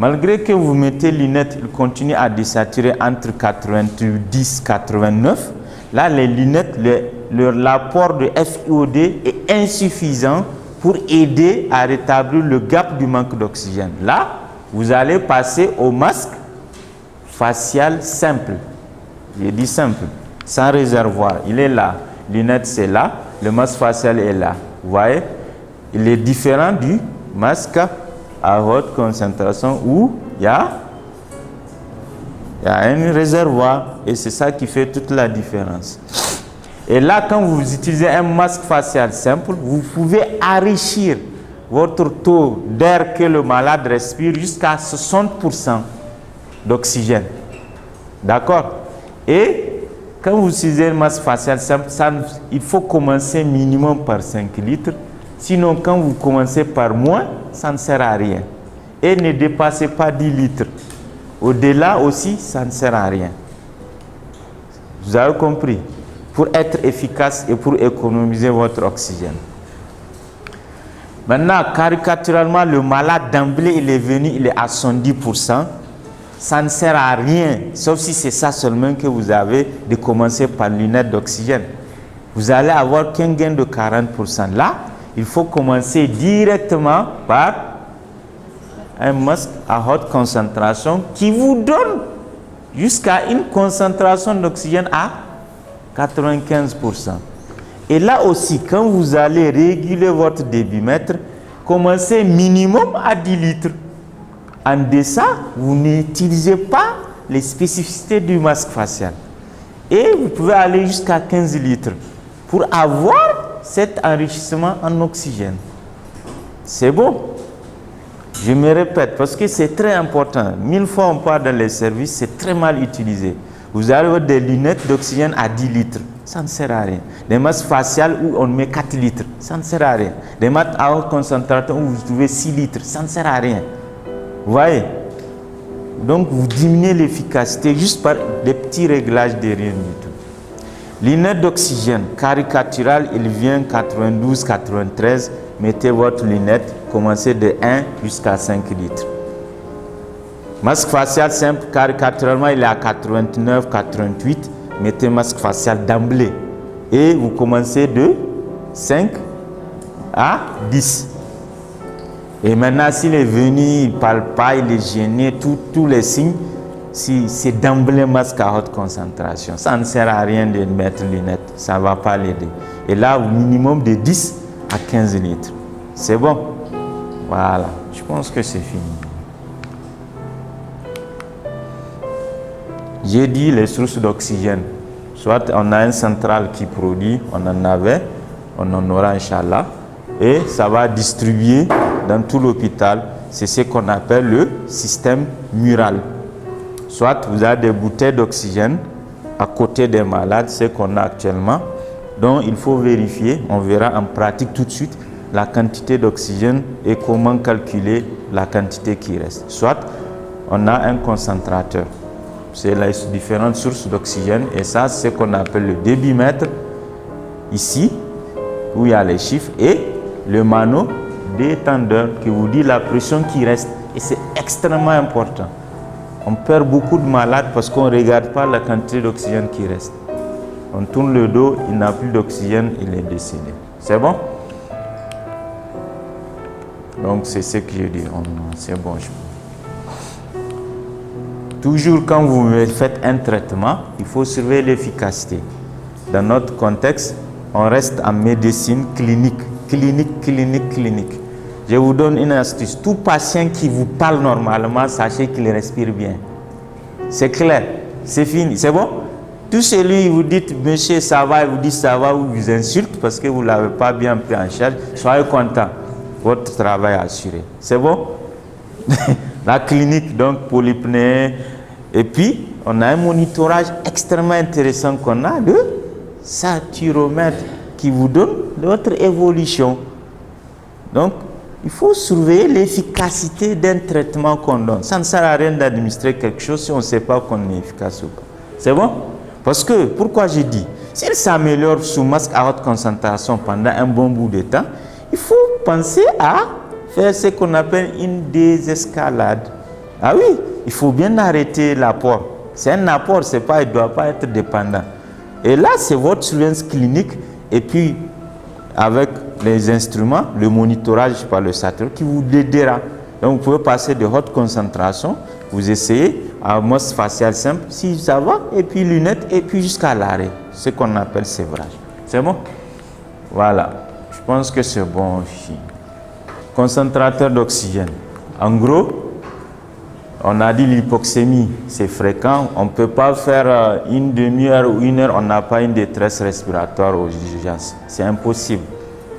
malgré que vous mettez lunettes, il continue à désaturer entre 90 et 89. Là, les lunettes, l'apport de FiO2 est insuffisant pour aider à rétablir le gap du manque d'oxygène. Là, vous allez passer au masque facial simple. J'ai dit simple, sans réservoir. Il est là. Lunettes, c'est là. Le masque facial est là. Vous voyez? Il est différent du masque à haute concentration où il y a un réservoir. Et c'est ça qui fait toute la différence. Et là, quand vous utilisez un masque facial simple, vous pouvez enrichir votre taux d'air que le malade respire jusqu'à 60% d'oxygène. D'accord? Et quand vous utilisez un masque facial simple, il faut commencer minimum par 5 litres. Sinon, quand vous commencez par moins, ça ne sert à rien. Et ne dépassez pas 10 litres. Au-delà aussi, ça ne sert à rien. Vous avez compris? Pour être efficace et pour économiser votre oxygène. Maintenant, caricaturalement, le malade d'emblée, il est venu, il est à 110%. Ça ne sert à rien, sauf si c'est ça seulement que vous avez, de commencer par lunettes d'oxygène. Vous allez avoir qu'un gain de 40%. Là, il faut commencer directement par un masque à haute concentration qui vous donne jusqu'à une concentration d'oxygène à 95%. Et là aussi, quand vous allez réguler votre débitmètre, commencez minimum à 10 litres. En deçà, vous n'utilisez pas les spécificités du masque facial. Et vous pouvez aller jusqu'à 15 litres pour avoir cet enrichissement en oxygène. C'est bon? Je me répète parce que c'est très important. 1000 fois on parle dans les services, c'est très mal utilisé. Vous avez des lunettes d'oxygène à 10 litres. Ça ne sert à rien. Des masques faciales où on met 4 litres. Ça ne sert à rien. Des masques à haute concentration où vous trouvez 6 litres. Ça ne sert à rien. Vous voyez? Donc vous diminuez l'efficacité juste par des petits réglages de rien du tout. Lunette d'oxygène caricaturale, il vient 92-93. Mettez votre lunette, commencez de 1 jusqu'à 5 litres. Masque facial simple, caricaturalement, il est à 89-88. Mettez masque facial d'emblée. Et vous commencez de 5 à 10. Et maintenant, s'il est venu, il ne parle pas, il est gêné, tous les signes, si c'est d'emblée masque à haute concentration. Ça ne sert à rien de mettre lunettes, ça ne va pas l'aider. Et là, au minimum de 10 à 15 litres. C'est bon? Voilà, je pense que c'est fini. J'ai dit les sources d'oxygène. Soit on a une centrale qui produit, on en avait, on en aura Inch'Allah. Et ça va distribuer dans tout l'hôpital. C'est ce qu'on appelle le système mural. Soit vous avez des bouteilles d'oxygène à côté des malades, ce qu'on a actuellement. Donc il faut vérifier, on verra en pratique tout de suite, la quantité d'oxygène et comment calculer la quantité qui reste. Soit on a un concentrateur. C'est les différentes sources d'oxygène et ça, c'est ce qu'on appelle le débitmètre. Ici, où il y a les chiffres et le mano détendeur qui vous dit la pression qui reste. Et c'est extrêmement important. On perd beaucoup de malades parce qu'on ne regarde pas la quantité d'oxygène qui reste. On tourne le dos, il n'a plus d'oxygène, il est décédé. C'est bon? Donc c'est ce que je dis. C'est bon. Toujours quand vous faites un traitement, il faut surveiller l'efficacité. Dans notre contexte, on reste en médecine clinique. Clinique. Je vous donne une astuce. Tout patient qui vous parle normalement, sachez qu'il respire bien. C'est clair. C'est fini. C'est bon? Tout celui, vous dites, monsieur, ça va, il vous dit ça va, ou vous insulte parce que vous ne l'avez pas bien pris en charge. Soyez content. Votre travail est assuré. C'est bon? La clinique, donc, polypnée. Et puis, on a un monitorage extrêmement intéressant qu'on a, le saturomètre, qui vous donne votre évolution. Donc, il faut surveiller l'efficacité d'un traitement qu'on donne. Ça ne sert à rien d'administrer quelque chose si on ne sait pas qu'on est efficace ou pas. C'est bon? Parce que, pourquoi j'ai dit, s'il s'améliore sous masque à haute concentration pendant un bon bout de temps, il faut penser à faire ce qu'on appelle une désescalade. Ah oui, il faut bien arrêter l'apport. C'est un apport, c'est pas, il ne doit pas être dépendant. Et là, c'est votre surveillance clinique et puis avec les instruments, le monitorage par le satellite qui vous aidera. Donc vous pouvez passer de haute concentration, vous essayez à masque facial simple, si ça va, et puis lunettes, et puis jusqu'à l'arrêt, ce qu'on appelle sévrage. C'est bon? Voilà, je pense que c'est bon ici. Concentrateur d'oxygène. En gros, on a dit l'hypoxémie, c'est fréquent. On ne peut pas faire une demi-heure ou une heure, on n'a pas une détresse respiratoire aux urgences. C'est impossible.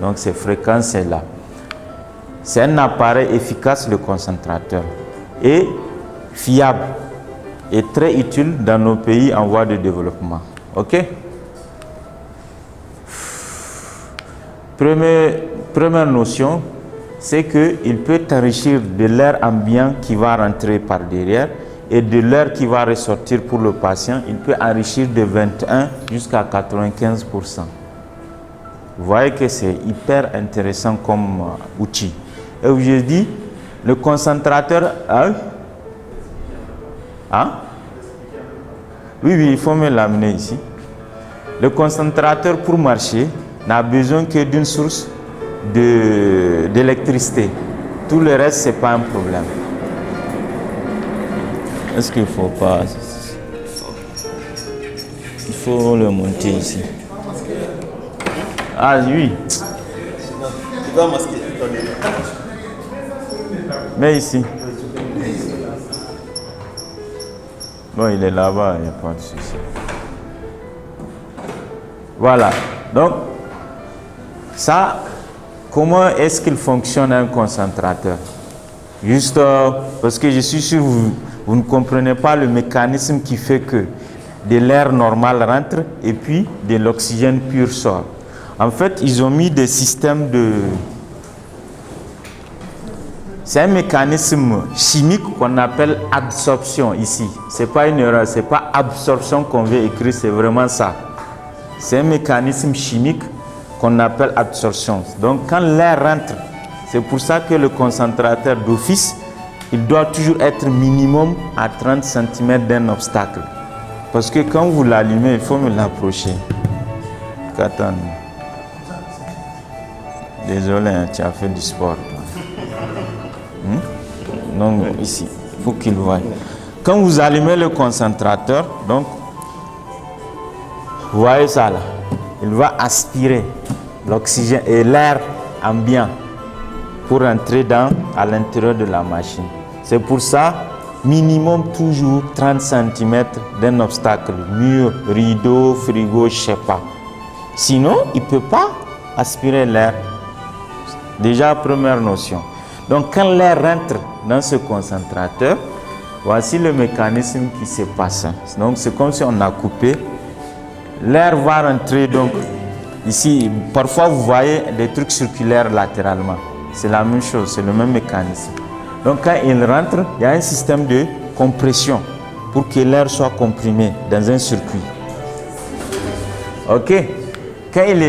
Donc c'est fréquent, c'est là. C'est un appareil efficace, le concentrateur, et fiable, et très utile dans nos pays en voie de développement. OK? Première notion, c'est qu'il peut enrichir de l'air ambiant qui va rentrer par derrière et de l'air qui va ressortir pour le patient. Il peut enrichir de 21 jusqu'à 95%. Vous voyez que c'est hyper intéressant comme outil. Et je dis, le concentrateur... Oui, il faut me l'amener ici. Le concentrateur, pour marcher, n'a besoin que d'une source d'électricité. Tout le reste, ce n'est pas un problème. Est-ce qu'il ne faut pas? Il faut le monter ici. Ah oui. Tu vas masquer. Mais ici. Bon, il est là-bas, il n'y a pas de souci. Voilà. Donc, ça, comment est-ce qu'il fonctionne un concentrateur? Juste parce que je suis sûr que vous ne comprenez pas le mécanisme qui fait que de l'air normal rentre et puis de l'oxygène pur sort. En fait, ils ont mis des systèmes de... C'est un mécanisme chimique qu'on appelle absorption ici. Ce n'est pas une erreur, ce n'est pas absorption qu'on veut écrire, c'est vraiment ça. C'est un mécanisme chimique qu'on appelle absorption. Donc quand l'air rentre, c'est pour ça que le concentrateur d'office, il doit toujours être minimum à 30 cm d'un obstacle. Parce que quand vous l'allumez, il faut me l'approcher. Attends. Désolé, hein, tu as fait du sport. Non, ici, il faut qu'il voie. Quand vous allumez le concentrateur, donc, vous voyez ça là, il va aspirer l'oxygène et l'air ambiant pour entrer à l'intérieur de la machine. C'est pour ça, minimum toujours 30 cm d'un obstacle, mur, rideau, frigo, je ne sais pas. Sinon, il ne peut pas aspirer l'air. Déjà, première notion. Donc, quand l'air rentre dans ce concentrateur, voici le mécanisme qui se passe. Donc, c'est comme si on a coupé. L'air va rentrer, donc, ici, parfois vous voyez des trucs circulaires latéralement. C'est la même chose, c'est le même mécanisme. Donc, quand il rentre, il y a un système de compression pour que l'air soit comprimé dans un circuit. Ok? Quand il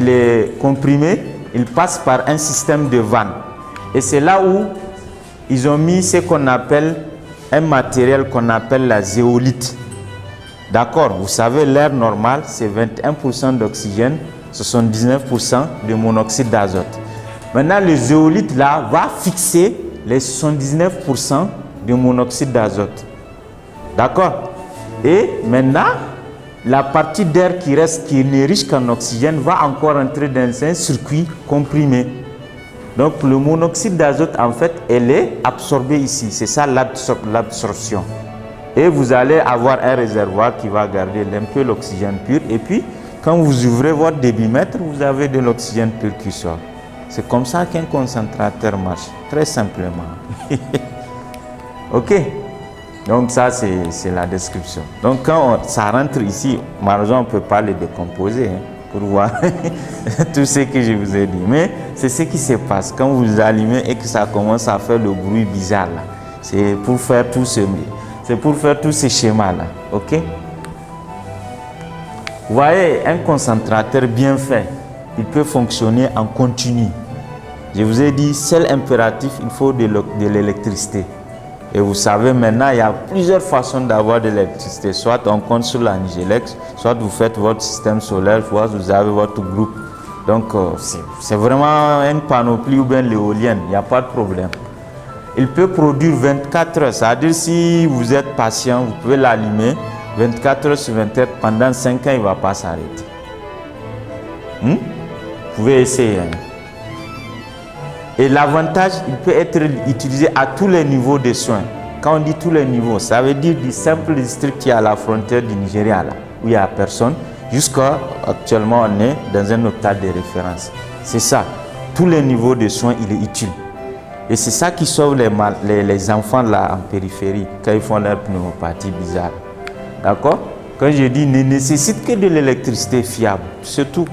est comprimé, il passe par un système de vannes. Et c'est là où ils ont mis ce qu'on appelle un matériel qu'on appelle la zéolite. D'accord, vous savez, l'air normal, c'est 21% d'oxygène, 79% de monoxyde d'azote. Maintenant, le zéolite là va fixer les 79% de monoxyde d'azote. D'accord? Et maintenant, la partie d'air qui reste, qui n'est riche qu'en oxygène, va encore entrer dans un circuit comprimé. Donc le monoxyde d'azote, en fait, elle est absorbée ici. C'est ça l'absorption. Et vous allez avoir un réservoir qui va garder un peu l'oxygène pur. Et puis, quand vous ouvrez votre débitmètre, vous avez de l'oxygène pur qui sort. C'est comme ça qu'un concentrateur marche, très simplement. Ok? Donc ça, c'est la description. Donc quand ça rentre ici, malheureusement, on ne peut pas le décomposer pour voir tout ce que je vous ai dit. Mais c'est ce qui se passe quand vous allumez et que ça commence à faire le bruit bizarre là. C'est pour faire tout ce schéma là. Ok? Vous voyez, un concentrateur bien fait, il peut fonctionner en continu. Je vous ai dit, seul impératif, il faut de l'électricité. Et vous savez, maintenant, il y a plusieurs façons d'avoir de l'électricité. Soit on compte sur la Nigelex, soit vous faites votre système solaire, soit vous avez votre groupe. Donc, c'est vraiment une panoplie ou bien l'éolienne, il n'y a pas de problème. Il peut produire 24 heures, c'est-à-dire si vous êtes patient, vous pouvez l'allumer 24 heures sur 24, pendant 5 ans, il ne va pas s'arrêter. Vous pouvez essayer. Et l'avantage, il peut être utilisé à tous les niveaux de soins. Quand on dit tous les niveaux, ça veut dire du simple district qui est à la frontière du Nigeria, là, où il n'y a personne, jusqu'à actuellement on est dans un hôpital de référence. C'est ça. Tous les niveaux de soins, il est utile. Et c'est ça qui sauve les enfants là en périphérie, quand ils font leur pneumopathie bizarre. D'accord? Quand je dis ne nécessite que de l'électricité fiable, c'est tout.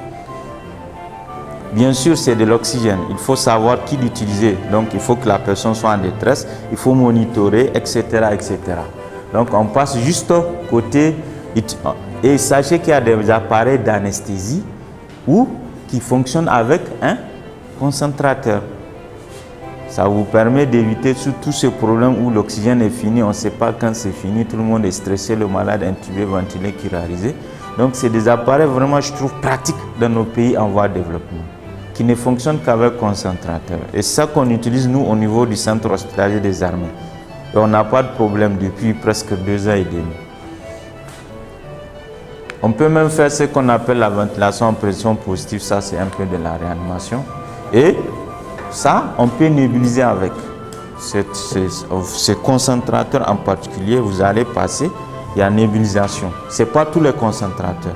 Bien sûr, c'est de l'oxygène. Il faut savoir qui l'utiliser. Donc, il faut que la personne soit en détresse. Il faut monitorer, etc., etc. Donc, on passe juste côté... Et sachez qu'il y a des appareils d'anesthésie qui fonctionnent avec un concentrateur. Ça vous permet d'éviter tous ces problèmes où l'oxygène est fini. On ne sait pas quand c'est fini. Tout le monde est stressé. Le malade intubé, ventilé, chirurgisé. Donc, c'est des appareils vraiment, je trouve, pratiques dans nos pays en voie de développement, qui ne fonctionne qu'avec concentrateur. Et ça qu'on utilise, nous, au niveau du centre hospitalier des armées. Et on n'a pas de problème depuis presque 2 ans et demi. On peut même faire ce qu'on appelle la ventilation en pression positive. Ça, c'est un peu de la réanimation. Et ça, on peut nébuliser avec. Ces concentrateurs en particulier, vous allez passer, il y a nébulisation. Ce n'est pas tous les concentrateurs.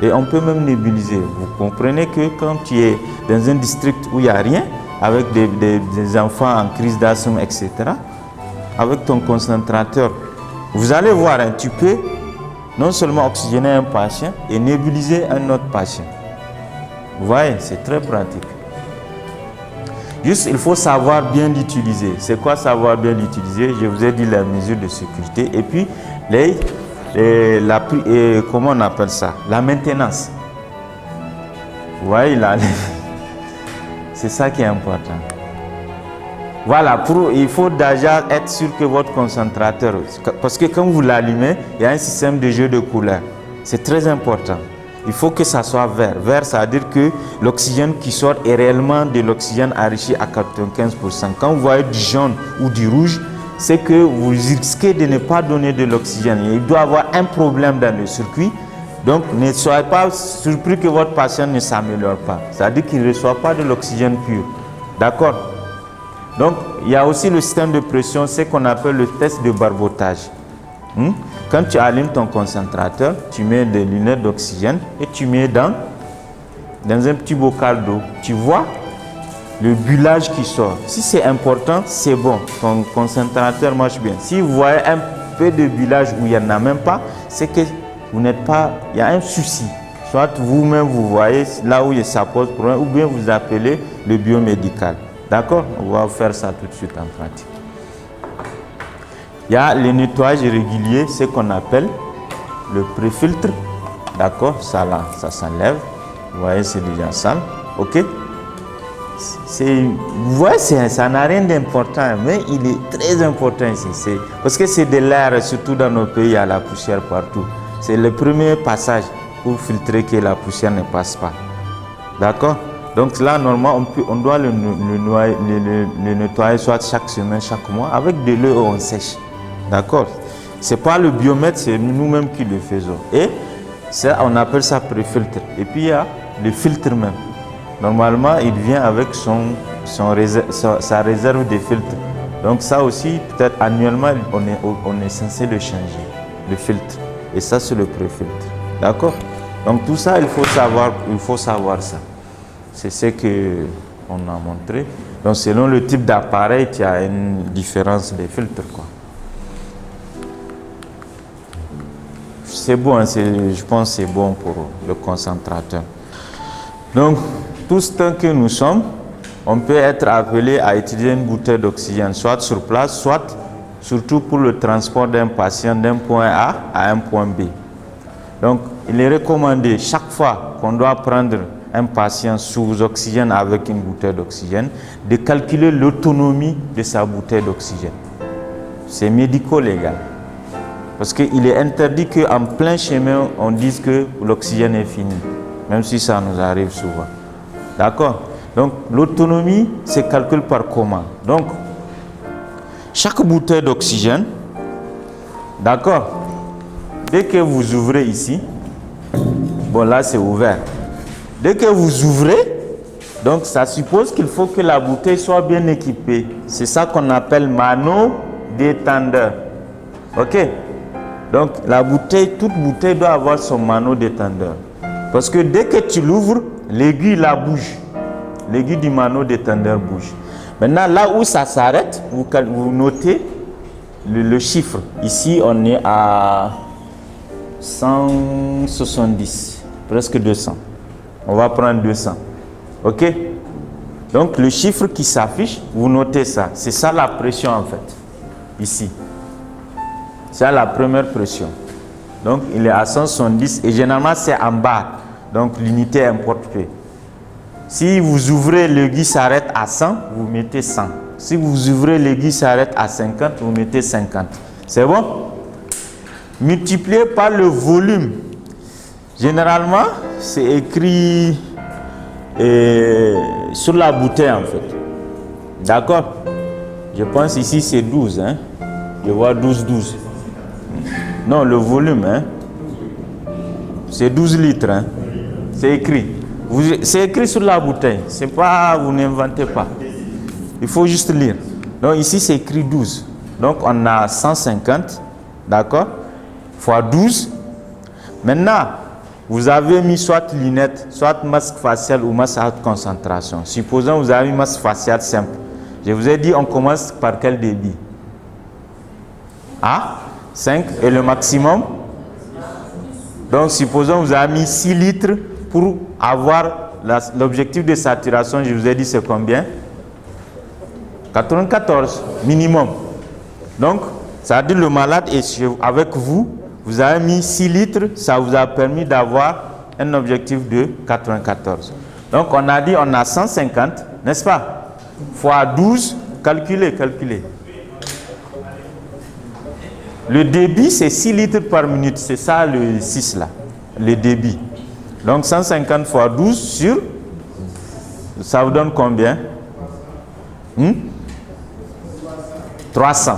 Et on peut même nébuliser. Vous comprenez que quand tu es dans un district où il n'y a rien, avec des enfants en crise d'asthme, etc., avec ton concentrateur, vous allez voir, hein, tu peux non seulement oxygéner un patient et nébuliser un autre patient. Vous voyez, c'est très pratique. Juste, il faut savoir bien l'utiliser. C'est quoi savoir bien l'utiliser? Je vous ai dit les mesures de sécurité. Et puis, comment on appelle ça? La maintenance. Vous voyez, là, c'est ça qui est important. Voilà, il faut déjà être sûr que votre concentrateur, parce que quand vous l'allumez, il y a un système de jeu de couleurs. C'est très important. Il faut que ça soit vert. Vert, ça veut dire que l'oxygène qui sort est réellement de l'oxygène enrichi à 95%. Quand vous voyez du jaune ou du rouge, c'est que vous risquez de ne pas donner de l'oxygène. Il doit y avoir un problème dans le circuit. Donc, ne soyez pas surpris que votre patient ne s'améliore pas. Ça veut dire qu'il ne reçoit pas de l'oxygène pur. D'accord? Donc, il y a aussi le système de pression, ce qu'on appelle le test de barbotage. Quand tu allumes ton concentrateur, tu mets des lunettes d'oxygène et tu mets dans un petit bocal d'eau. Tu vois le bullage qui sort. Si c'est important, c'est bon. Ton concentrateur marche bien. Si vous voyez un peu de bullage où il n'y en a même pas, c'est que vous n'êtes pas... Il y a un souci. Soit vous-même vous voyez là où ça pose problème, ou bien vous appelez le biomédical. D'accord? On va faire ça tout de suite en pratique. Il y a le nettoyage régulier, ce qu'on appelle le pré-filtre. D'accord? Ça là, ça s'enlève. Vous voyez, c'est déjà sale. OK? Vous voyez, ça n'a rien d'important, mais il est très important ici. Parce que c'est de l'air, surtout dans nos pays, il y a la poussière partout. C'est le premier passage pour filtrer que la poussière ne passe pas. D'accord? Donc là, normalement, on doit le nettoyer soit chaque semaine, chaque mois, avec de l'eau on sèche. D'accord? Ce n'est pas le biomètre, c'est nous-mêmes qui le faisons. Et ça, on appelle ça pré-filtre. Et puis il y a le filtre même. Normalement, il vient avec sa réserve de filtre. Donc ça aussi, peut-être annuellement, on est censé le changer, le filtre. Et ça, c'est le pré-filtre. D'accord? Donc tout ça, il faut savoir ça. C'est ce qu'on a montré. Donc selon le type d'appareil, il y a une différence de filtre, quoi. C'est bon, je pense que c'est bon pour le concentrateur. Donc, tout ce temps que nous sommes, on peut être appelé à utiliser une bouteille d'oxygène, soit sur place, soit surtout pour le transport d'un patient d'un point A à un point B. Donc, il est recommandé chaque fois qu'on doit prendre un patient sous oxygène avec une bouteille d'oxygène, de calculer l'autonomie de sa bouteille d'oxygène. C'est médico-légal. Parce qu'il est interdit qu'en plein chemin, on dise que l'oxygène est fini, même si ça nous arrive souvent. D'accord? Donc, l'autonomie se calcule par comment? Donc, chaque bouteille d'oxygène, d'accord? Dès que vous ouvrez ici, bon là c'est ouvert. Dès que vous ouvrez, donc ça suppose qu'il faut que la bouteille soit bien équipée. C'est ça qu'on appelle mano détendeur. Ok? Donc la bouteille, toute bouteille doit avoir son mano détendeur. Parce que dès que tu l'ouvres, l'aiguille la bouge. L'aiguille du mano détendeur bouge. Maintenant, là où ça s'arrête, vous notez le chiffre. Ici, on est à 170, presque 200. On va prendre 200. OK? Donc, le chiffre qui s'affiche, vous notez ça. C'est ça la pression, en fait. Ici. C'est la première pression. Donc, il est à 170 et généralement, c'est en bas. Donc, l'unité importe peu. Si vous ouvrez, l'aiguille s'arrête à 100, vous mettez 100. Si vous ouvrez, l'aiguille s'arrête à 50, vous mettez 50. C'est bon? Multiplié par le volume. Généralement, c'est écrit sur la bouteille, en fait. D'accord? Je pense ici, c'est 12. Hein? Je vois 12. Non, le volume, hein. C'est 12 litres, hein. C'est écrit. C'est écrit sur la bouteille. C'est pas, vous n'inventez pas. Il faut juste lire. Donc ici, c'est écrit 12. Donc on a 150, d'accord, fois 12. Maintenant, vous avez mis soit lunettes, soit masque facial ou masque à haute concentration. Supposons que vous avez mis masque facial simple. Je vous ai dit, on commence par quel débit? Ah, 5 et le maximum. Donc, supposons que vous avez mis 6 litres pour avoir l'objectif de saturation. Je vous ai dit, c'est combien? 94 minimum. Donc, ça veut dire le malade est avec vous. Vous avez mis 6 litres, ça vous a permis d'avoir un objectif de 94. Donc, on a dit, on a 150, n'est-ce pas? Fois 12, calculez. Le débit, c'est 6 litres par minute. C'est ça le 6 là, le débit. Donc, 150 fois 12 sur, ça vous donne combien? 300.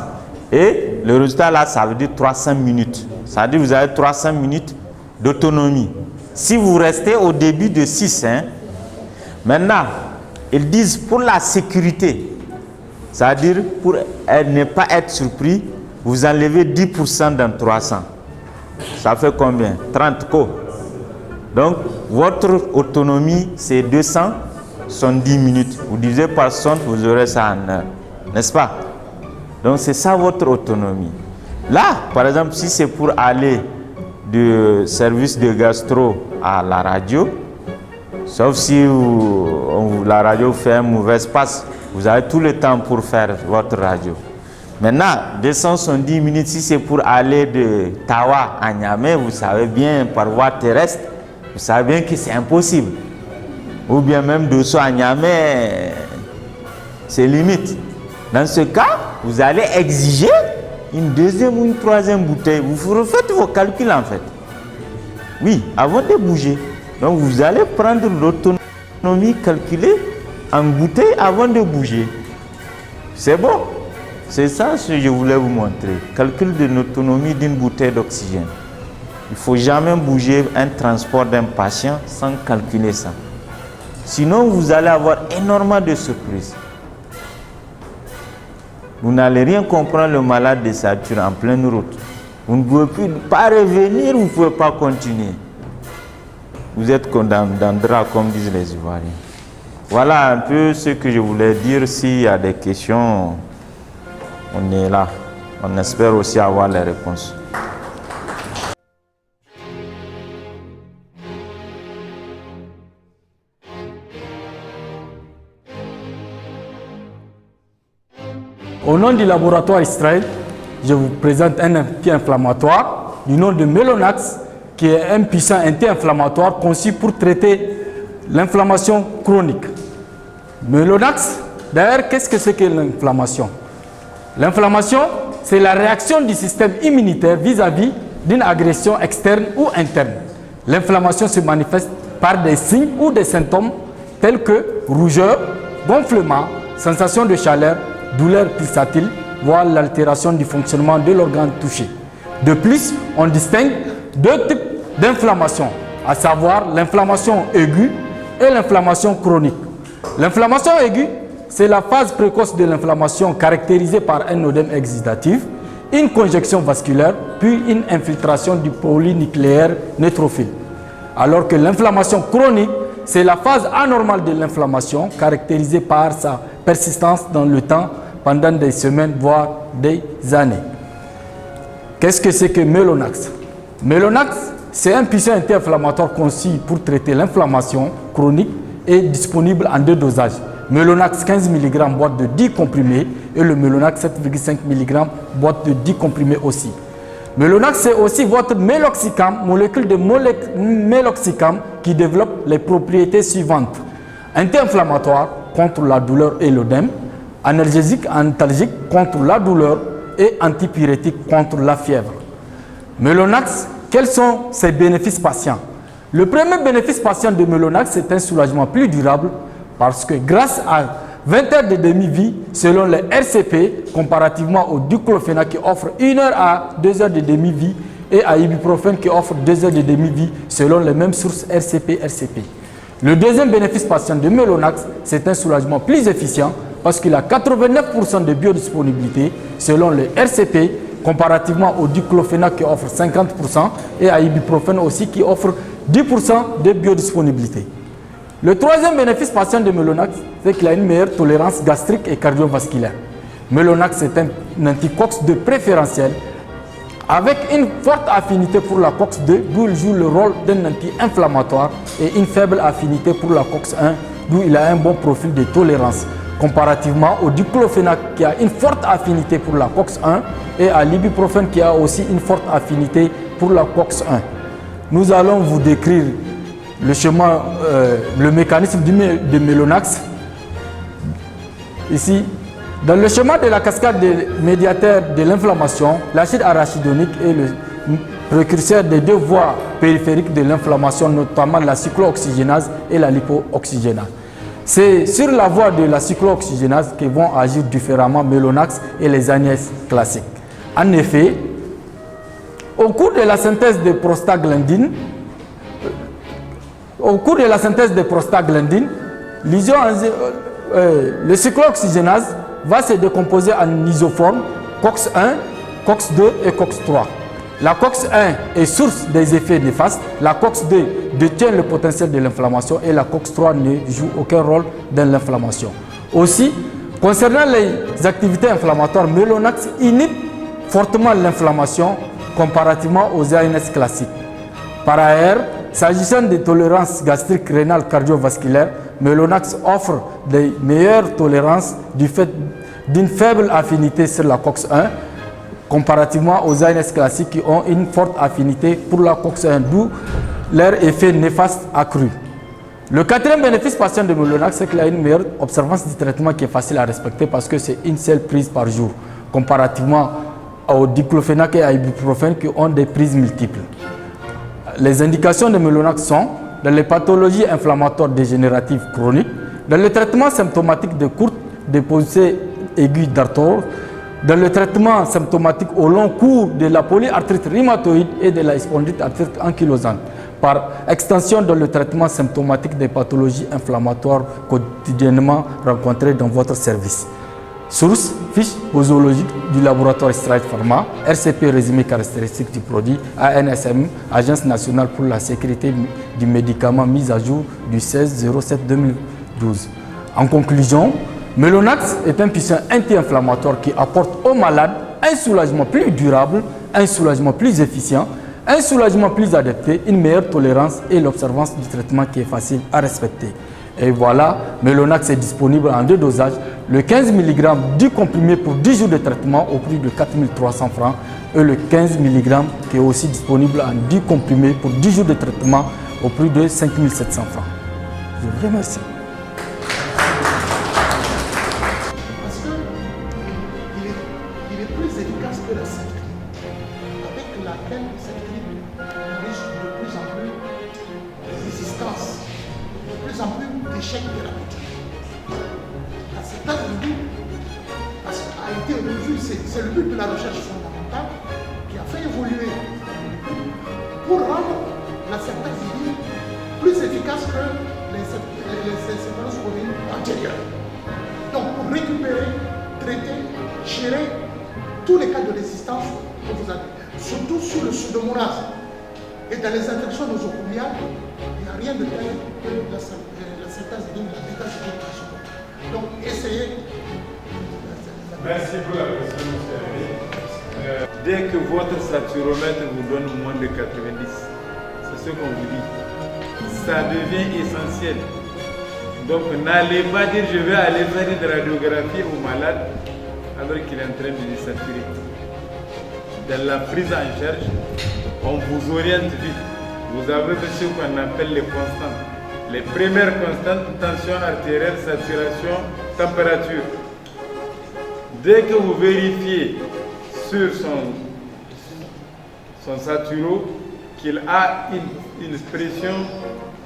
Et le résultat là, ça veut dire 300 minutes. Ça veut dire que vous avez 300 minutes d'autonomie. Si vous restez au début de 6, hein, maintenant, ils disent pour la sécurité, ça veut dire pour ne pas être surpris, vous enlevez 10% dans 300. Ça fait combien? 30 co. Donc, votre autonomie, c'est 270 minutes. Vous divisez par 60, vous aurez ça en heure. N'est-ce pas? Donc, c'est ça votre autonomie. Là, par exemple, si c'est pour aller du service de gastro à la radio, sauf si la radio fait un mauvais passe, vous avez tout le temps pour faire votre radio. Maintenant, 270 minutes, si c'est pour aller de Tawa à Niamey, vous savez bien, par voie terrestre, vous savez bien que c'est impossible. Ou bien même de Dosso à Niamey, c'est limite. Dans ce cas, vous allez exiger une deuxième ou une troisième bouteille. Vous refaites vos calculs en fait. Oui, avant de bouger. Donc vous allez prendre l'autonomie calculée en bouteille avant de bouger. C'est bon. C'est ça ce que je voulais vous montrer. Calcul de l'autonomie d'une bouteille d'oxygène. Il ne faut jamais bouger un transport d'un patient sans calculer ça. Sinon, vous allez avoir énormément de surprises. Vous n'allez rien comprendre, le malade de sature en pleine route. Vous ne pouvez plus pas revenir, vous ne pouvez pas continuer. Vous êtes condamné dans le drap, comme disent les Ivoiriens. Voilà un peu ce que je voulais dire. S'il y a des questions, on est là. On espère aussi avoir les réponses. Au nom du laboratoire Israël, je vous présente un anti-inflammatoire du nom de Melonax, qui est un puissant anti-inflammatoire conçu pour traiter l'inflammation chronique. Melonax, d'ailleurs, qu'est-ce que c'est que l'inflammation? L'inflammation, c'est la réaction du système immunitaire vis-à-vis d'une agression externe ou interne. L'inflammation se manifeste par des signes ou des symptômes tels que rougeur, gonflement, sensation de chaleur, douleur pulsatile, voire l'altération du fonctionnement de l'organe touché. De plus, on distingue deux types d'inflammation, à savoir l'inflammation aiguë et l'inflammation chronique. L'inflammation aiguë, c'est la phase précoce de l'inflammation caractérisée par un œdème exudatif, une congestion vasculaire, puis une infiltration du polynucléaire neutrophile. Alors que l'inflammation chronique, c'est la phase anormale de l'inflammation caractérisée par sa persistance dans le temps pendant des semaines, voire des années. Qu'est-ce que c'est que Melonax? Melonax, c'est un puissant anti-inflammatoire conçu pour traiter l'inflammation chronique et disponible en 2 dosages. Melonax 15 mg boîte de 10 comprimés et le Melonax 7,5 mg boîte de 10 comprimés aussi. Melonax, c'est aussi votre Meloxicam, molécule de Meloxicam qui développe les propriétés suivantes. Anti-inflammatoire contre la douleur et l'œdème, analgésique antalgique contre la douleur et antipyrétique contre la fièvre. Melonax, quels sont ses bénéfices patients? Le premier bénéfice patient de Melonax, c'est un soulagement plus durable parce que grâce à 20 heures de demi-vie selon les RCP, comparativement au diclofénac qui offre 1 heure à 2 heures de demi-vie et à ibuprofène qui offre 2 heures de demi-vie selon les mêmes sources RCP. Le deuxième bénéfice patient de Melonax, c'est un soulagement plus efficient parce qu'il a 89% de biodisponibilité selon les RCP, comparativement au diclofénac qui offre 50% et à ibuprofène aussi qui offre 10% de biodisponibilité. Le troisième bénéfice patient de Melonax, c'est qu'il a une meilleure tolérance gastrique et cardiovasculaire. Melonax est un anti-COX-2 préférentiel avec une forte affinité pour la COX-2, d'où il joue le rôle d'un anti-inflammatoire, et une faible affinité pour la COX-1, d'où il a un bon profil de tolérance, comparativement au diclofénac qui a une forte affinité pour la COX-1 et à l'ibuprofène qui a aussi une forte affinité pour la COX-1. Nous allons vous décrire le chemin, le mécanisme de Melonax. Ici, dans le schéma de la cascade des médiateurs de l'inflammation, l'acide arachidonique est le précurseur des deux voies périphériques de l'inflammation, notamment la cyclooxygénase et la lipooxygénase. C'est sur la voie de la cyclooxygénase que vont agir différemment Melonax et les agnès classiques. En effet, au cours de la synthèse de prostaglandine, le cyclooxygénase va se décomposer en isoformes COX-1, COX-2 et COX-3. La COX-1 est source des effets néfastes, la COX-2 détient le potentiel de l'inflammation et la COX-3 ne joue aucun rôle dans l'inflammation. Aussi, concernant les activités inflammatoires, Melonax inhibe fortement l'inflammation comparativement aux ANS classiques. Par ailleurs, s'agissant des tolérances gastriques, rénales, cardiovasculaires, Melonax offre des meilleures tolérances du fait d'une faible affinité sur la COX-1 comparativement aux ANS classiques qui ont une forte affinité pour la COX-1, d'où leur effet néfaste accru. Le quatrième bénéfice patient de Melonax, c'est qu'il a une meilleure observance du traitement qui est facile à respecter parce que c'est une seule prise par jour, comparativement au diclofénac et à ibuprofène qui ont des prises multiples. Les indications de Melonax sont dans les pathologies inflammatoires dégénératives chroniques, dans le traitement symptomatique de courte déposée aiguë d'arthrose, dans le traitement symptomatique au long cours de la polyarthrite rhumatoïde et de la spondylite arthrite ankylosante, par extension dans le traitement symptomatique des pathologies inflammatoires quotidiennement rencontrées dans votre service. Source, fiche posologique du laboratoire Stride Pharma, RCP résumé caractéristique du produit, ANSM, Agence nationale pour la sécurité du médicament, mise à jour du 16/07/2012. En conclusion, Melonax est un puissant anti-inflammatoire qui apporte aux malades un soulagement plus durable, un soulagement plus efficient, un soulagement plus adapté, une meilleure tolérance et l'observance du traitement qui est facile à respecter. Et voilà, Melonax est disponible en 2 dosages, le 15 mg du comprimé pour 10 jours de traitement au prix de 4 300 francs et le 15 mg qui est aussi disponible en 10 comprimés pour 10 jours de traitement au prix de 5 700 francs. Je vous remercie. Parce qu'il est plus efficace que la citrine, avec laquelle cette citrine risque de plus en plus de résistance, de plus en plus d'échecs thérapeutiques. L'acétazidine a été revu, c'est le but de la recherche fondamentale qui a fait évoluer pour rendre l'acétazidine plus efficace que les céphalospourines antérieures. Donc pour récupérer, traiter, gérer tous les cas de résistance que vous avez, surtout sur le pseudomonase. Et dans les infections nosocomiales, il n'y a rien de tel que l'acétazidine, la bétazidine. Donc essayez. Merci pour la question, monsieur. Dès que votre saturomètre vous donne moins de 90, c'est ce qu'on vous dit. Ça devient essentiel. Donc n'allez pas dire je vais aller faire une radiographie au malade alors qu'il est en train de désaturer. Dans la prise en charge, on vous oriente vite. Vous avez ce qu'on appelle les constantes. Les premières constantes, tension artérielle, saturation, température. Dès que vous vérifiez sur son saturo qu'il a une pression,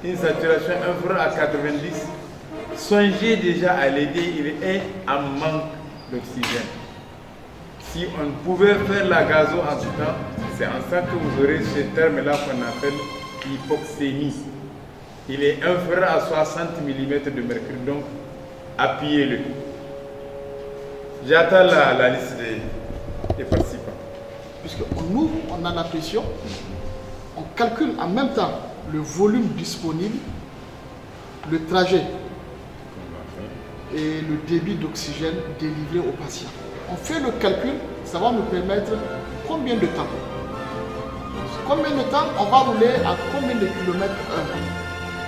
une saturation inférieure à 90, songez déjà à l'aider, il est en manque d'oxygène. Si on pouvait faire la gazo en ce temps, c'est en ça que vous aurez ce terme-là qu'on appelle hypoxémie. Il est inférieur à 60 mm de mercure, donc appuyez-le. J'attends la liste des participants. Puisque nous, on a la pression, on calcule en même temps le volume disponible, le trajet et le débit d'oxygène délivré au patient. On fait le calcul, ça va nous permettre combien de temps. Combien de temps on va rouler à combien de kilomètres heure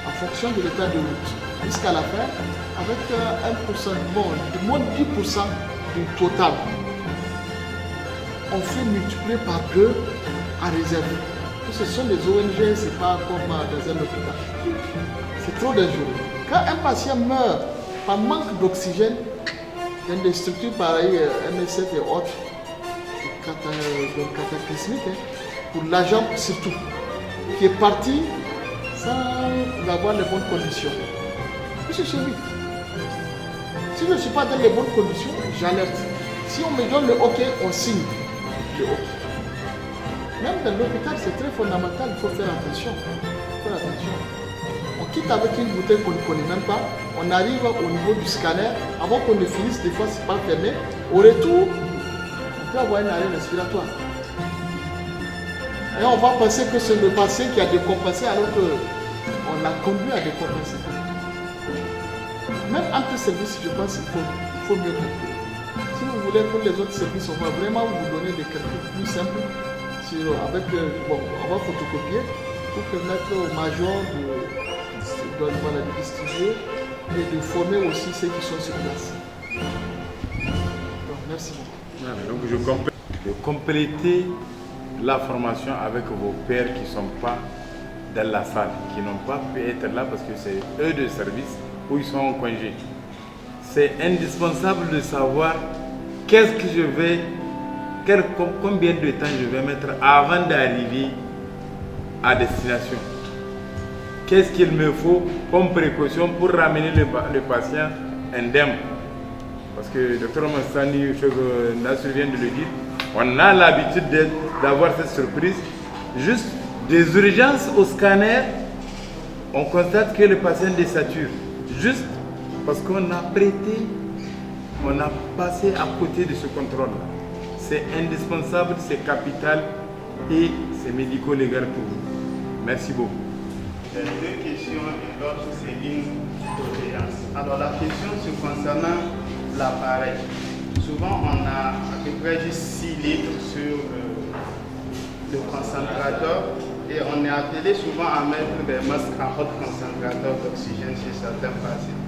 en fonction de l'état de route. Jusqu'à la fin, avec 1%, bon, moins de 10% du total, on fait multiplier par 2 à réserver. Ce sont des ONG, c'est pas comme dans un hôpital. C'est trop dangereux. Quand un patient meurt par manque d'oxygène, dans des structures pareilles, MSF et autres, c'est cataclysmique, hein, pour l'agent surtout, qui est parti sans avoir les bonnes conditions. Je suis chez lui. Si je ne suis pas dans les bonnes conditions, j'alerte. Si on me donne le OK, on signe le OK. Même dans l'hôpital, c'est très fondamental, il faut faire attention. Faire attention. On quitte avec une bouteille qu'on ne connaît même pas, on arrive au niveau du scanner, avant qu'on ne finisse, des fois c'est pas fermé. Au retour, on peut avoir un arrêt respiratoire. Et on va penser que c'est le patient qui a décompensé alors qu'on l'a conduit à décompenser. Même entre services, je pense qu'il faut mieux calculer. Si vous voulez pour les autres services, on va vraiment vous donner des calculs plus simples. Avec, bon, on va photocopier pour permettre aux majors de distribuer et de former aussi ceux qui sont sur place. Donc, merci beaucoup. Donc, de compléter la formation avec vos pairs qui ne sont pas dans la salle, qui n'ont pas pu être là parce que c'est eux de service ou ils sont en congé. C'est indispensable de savoir qu'est-ce que je vais, combien de temps je vais mettre avant d'arriver à destination. Qu'est-ce qu'il me faut comme précaution pour ramener le patient indemne. Parce que le Dr Massani Nassir vient de le dire, on a l'habitude d'avoir cette surprise. Juste des urgences au scanner, on constate que le patient désature. Juste parce qu'on a prêté, on a passé à côté de ce contrôle-là. C'est indispensable, c'est capital et c'est médico-légal pour vous. Merci beaucoup. Les deux questions et l'autre, c'est une doléance. Alors la question c'est concernant l'appareil. Souvent on a à peu près juste 6 litres sur le concentrateur et on est appelé souvent à mettre des masques à haute concentrateur d'oxygène chez certains patients.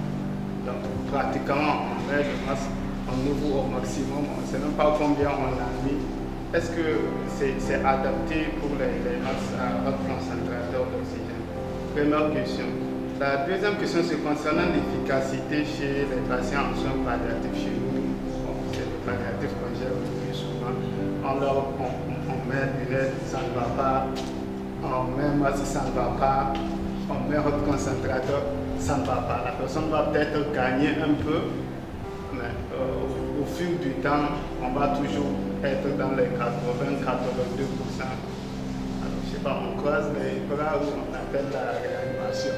Donc pratiquement on met le masque au niveau au maximum, on ne sait même pas combien on a mis. Est-ce que c'est adapté pour les masques à haute concentrateur d'oxygène? Première question. La deuxième question, c'est concernant l'efficacité chez les patients en soins palliatifs chez nous. Bon, c'est le palliatif qu'on gère le plus souvent. On met lunette, ça ne va pas. On met masque, ça ne va pas. On met haute concentrateur, ça ne va pas. La personne va peut-être gagner un peu, mais au fil du temps, on va toujours être dans les 80-82%. Je sais pas, on croise les bras ou on appelle la réanimation.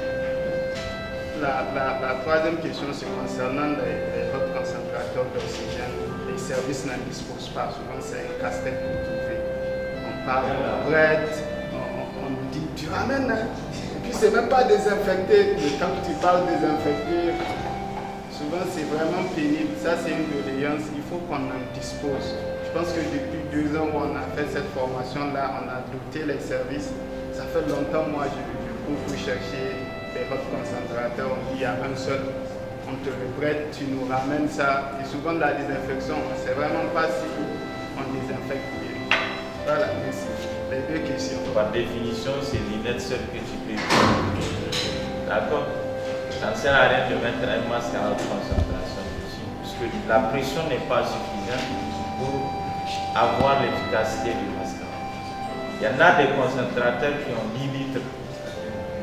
La troisième question, c'est concernant les hautes concentrateurs d'oxygène. Les services n'en disposent pas. Souvent, c'est un casse-tête pour trouver. On parle, on prête, on dit, tu ramènes, hein? Et puis, c'est même pas désinfecté. Le temps que tu parles désinfecté, souvent, c'est vraiment pénible. Ça, c'est une doléance. Il faut qu'on en dispose. Je pense que depuis 2 ans où on a fait cette formation-là, on a doté les services. Ça fait longtemps, moi, je cours pour chercher des hautes concentrateurs. On dit, il y a un seul, on te le prête, tu nous ramènes ça. Et souvent, la désinfection, on ne sait vraiment pas si on désinfecte bien. Voilà, merci. Les deux questions. Par définition, c'est l'inette seule que tu peux utiliser. D'accord? Ça ne sert à rien de mettre un masque à haute concentration dessus, puisque la pression n'est pas suffisante pour avoir l'efficacité du masque. Il y en a des concentrateurs qui ont 10 litres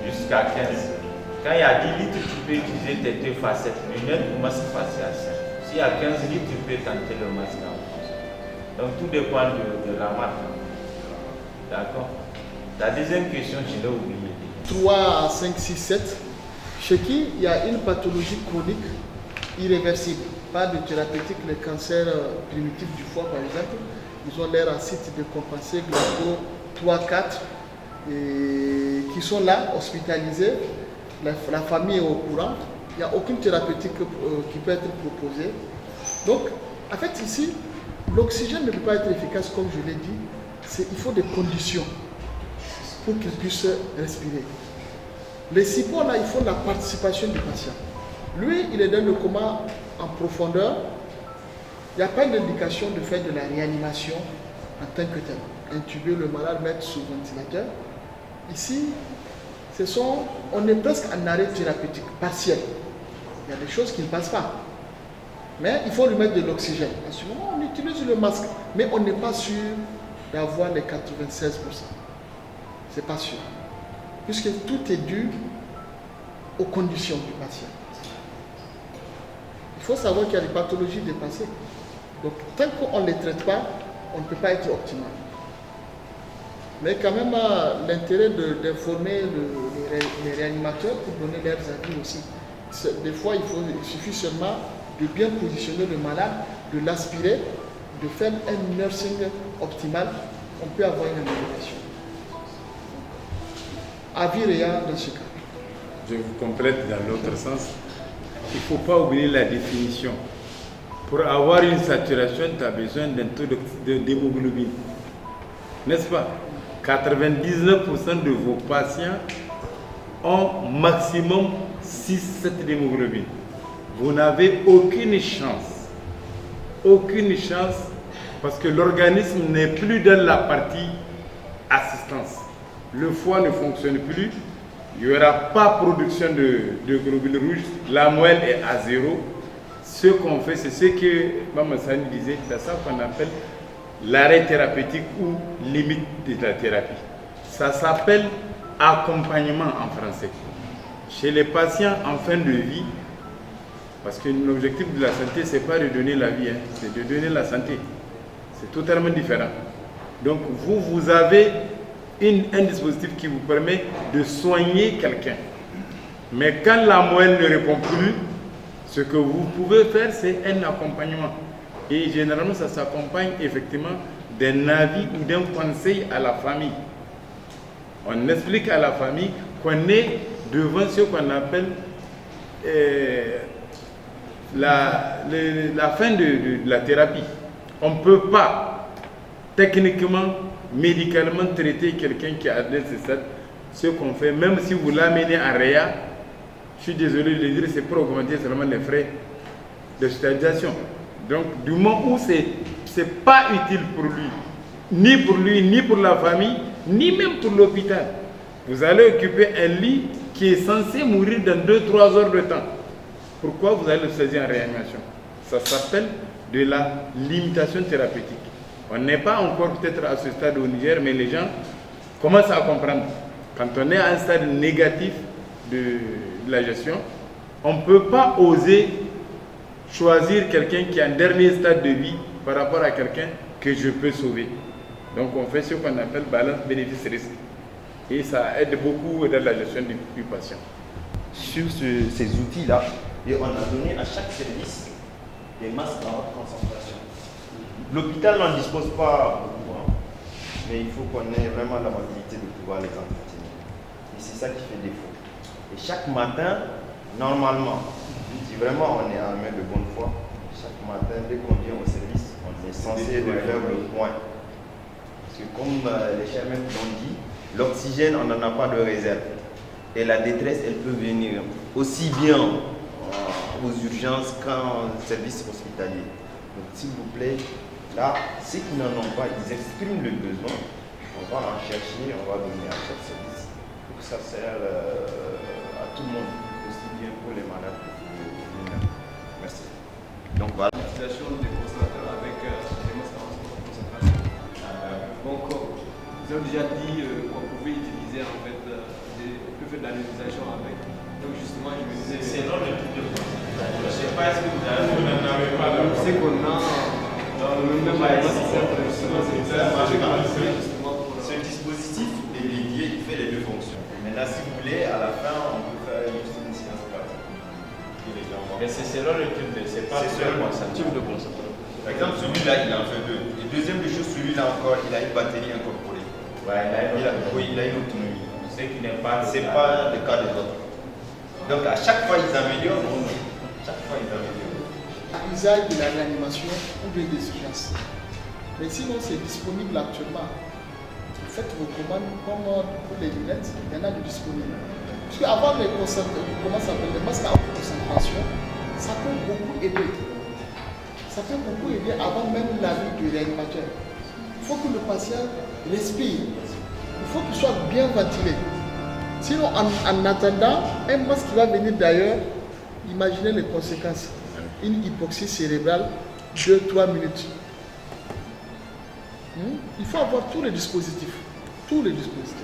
jusqu'à 15. Quand il y a 10 litres, tu peux utiliser tes 2 facettes, lunettes ou masque facial. S'il y a 15 litres, tu peux tenter le masque en France. Donc tout dépend de la marque. D'accord. La deuxième question, je l'ai oubliée. 3, 5, 6, 7. Chez qui il y a une pathologie chronique irréversible. Pas de thérapeutique, les cancers primitifs du foie par exemple. Ils ont l'air à site de compenser glauco 3, 4 et qui sont là, hospitalisés. La famille est au courant. Il n'y a aucune thérapeutique qui peut être proposée. Donc, en fait, ici, l'oxygène ne peut pas être efficace, comme je l'ai dit. Il faut des conditions pour qu'il puisse respirer. Les CIPO, là, il faut la participation du patient. Lui, il est dans le coma en profondeur. Il n'y a pas d'indication de faire de la réanimation en tant que tel. Intuber le malade, mettre sous ventilateur. Ici, on est presque en arrêt thérapeutique partiel. Il y a des choses qui ne passent pas. Mais il faut lui mettre de l'oxygène. À ce moment, on utilise le masque. Mais on n'est pas sûr d'avoir les 96%. Ce n'est pas sûr. Puisque tout est dû aux conditions du patient. Il faut savoir qu'il y a des pathologies dépassées. Donc, tant qu'on ne les traite pas, on ne peut pas être optimal. Mais quand même, l'intérêt d'informer les réanimateurs pour donner leurs avis aussi. Des fois, il suffit seulement de bien positionner le malade, de l'aspirer, de faire un nursing optimal. On peut avoir une amélioration. Avis réel dans ce cas. Je vous complète dans l'autre sens. Il ne faut pas oublier la définition. Pour avoir une saturation, tu as besoin d'un taux d'hémoglobine. N'est-ce pas? 99% de vos patients ont maximum 6-7 d'hémoglobine. Vous n'avez aucune chance. Aucune chance parce que l'organisme n'est plus dans la partie assistance. Le foie ne fonctionne plus. Il n'y aura pas production de globules rouges. La moelle est à 0. Ce qu'on fait, c'est ce que Mme Sani disait, c'est ça qu'on appelle l'arrêt thérapeutique ou limite de la thérapie. Ça s'appelle accompagnement en français. Chez les patients en fin de vie, parce que l'objectif de la santé, ce n'est pas de donner la vie, c'est de donner la santé. C'est totalement différent. Donc vous avez un dispositif qui vous permet de soigner quelqu'un. Mais quand la moelle ne répond plus, ce que vous pouvez faire, c'est un accompagnement. Et généralement, ça s'accompagne effectivement d'un avis ou d'un conseil à la famille. On explique à la famille qu'on est devant ce qu'on appelle la fin de la thérapie. On ne peut pas techniquement, médicalement traiter quelqu'un qui a atteint ce stade. Ce qu'on fait, même si vous l'amenez en réa, je suis désolé de le dire, c'est pour augmenter seulement les frais d'hospitalisation. Donc, du moment où ce n'est pas utile pour lui, ni pour la famille, ni même pour l'hôpital, vous allez occuper un lit qui est censé mourir dans 2-3 heures de temps. Pourquoi vous allez le saisir en réanimation? Ça s'appelle de la limitation thérapeutique. On n'est pas encore peut-être à ce stade au Niger, mais les gens commencent à comprendre. Quand on est à un stade négatif de la gestion, on ne peut pas oser choisir quelqu'un qui est en dernier stade de vie par rapport à quelqu'un que je peux sauver. Donc on fait ce qu'on appelle balance bénéfice-risque. Et ça aide beaucoup dans la gestion du patient. Sur ces outils-là, et on a donné à chaque service des masques en haute concentration. L'hôpital n'en dispose pas beaucoup, mais il faut qu'on ait vraiment la mobilité de pouvoir les entretenir. Et c'est ça qui fait défaut. Et chaque matin, normalement, si vraiment on est armé de bonne foi, chaque matin, dès qu'on vient au service, on est censé de faire le point. Parce que comme les chers maîtres l'ont dit, l'oxygène, on n'en a pas de réserve. Et la détresse, elle peut venir aussi bien aux urgences qu'en service hospitalier. Donc s'il vous plaît, là, ceux qui n'en ont pas, ils expriment le besoin. On va en chercher, on va donner à chaque service. Pour que ça sert à tout le monde, aussi bien pour les malades que pour les humains. Merci. Donc voilà. L'utilisation des concentrateurs avec des masques en concentration. Donc, vous avez déjà dit qu'on pouvait utiliser, en fait, on peut faire de la nébulisation avec. Donc justement, je me disais... C'est non le type de concentration. Je ne sais pas ce que vous avez... Vous n'en avez pas là. C'est qu'on a dans le même Ce dispositif est lié, il fait les deux fonctions. Maintenant, si vous voulez, à la fin, on peut faire juste une séance pratique. Mais c'est selon le type de... C'est pas selon le type de concentration. Par exemple, celui-là, il en fait deux. Et deuxième des choses, celui-là encore, il a une batterie incorporée. Ouais, il a une autonomie. Ce qui n'est pas... C'est pas le cas des autres. Donc à chaque fois, ils améliorent. Chaque fois, ils améliorent. Usage de la réanimation ou bien des urgences. Mais sinon, c'est disponible actuellement. Vous faites vos commandes comme pour les lunettes, il y en a de disponibles. Parce qu'avant les masques à haute concentration, ça peut beaucoup aider. Ça peut beaucoup aider avant même l'avis du réanimateur. Il faut que le patient respire. Il faut qu'il soit bien ventilé. Sinon, en attendant, un masque qui va venir d'ailleurs, imaginez les conséquences. Une hypoxie cérébrale, 2-3 minutes. Il faut avoir tous les dispositifs. Tous les dispositifs.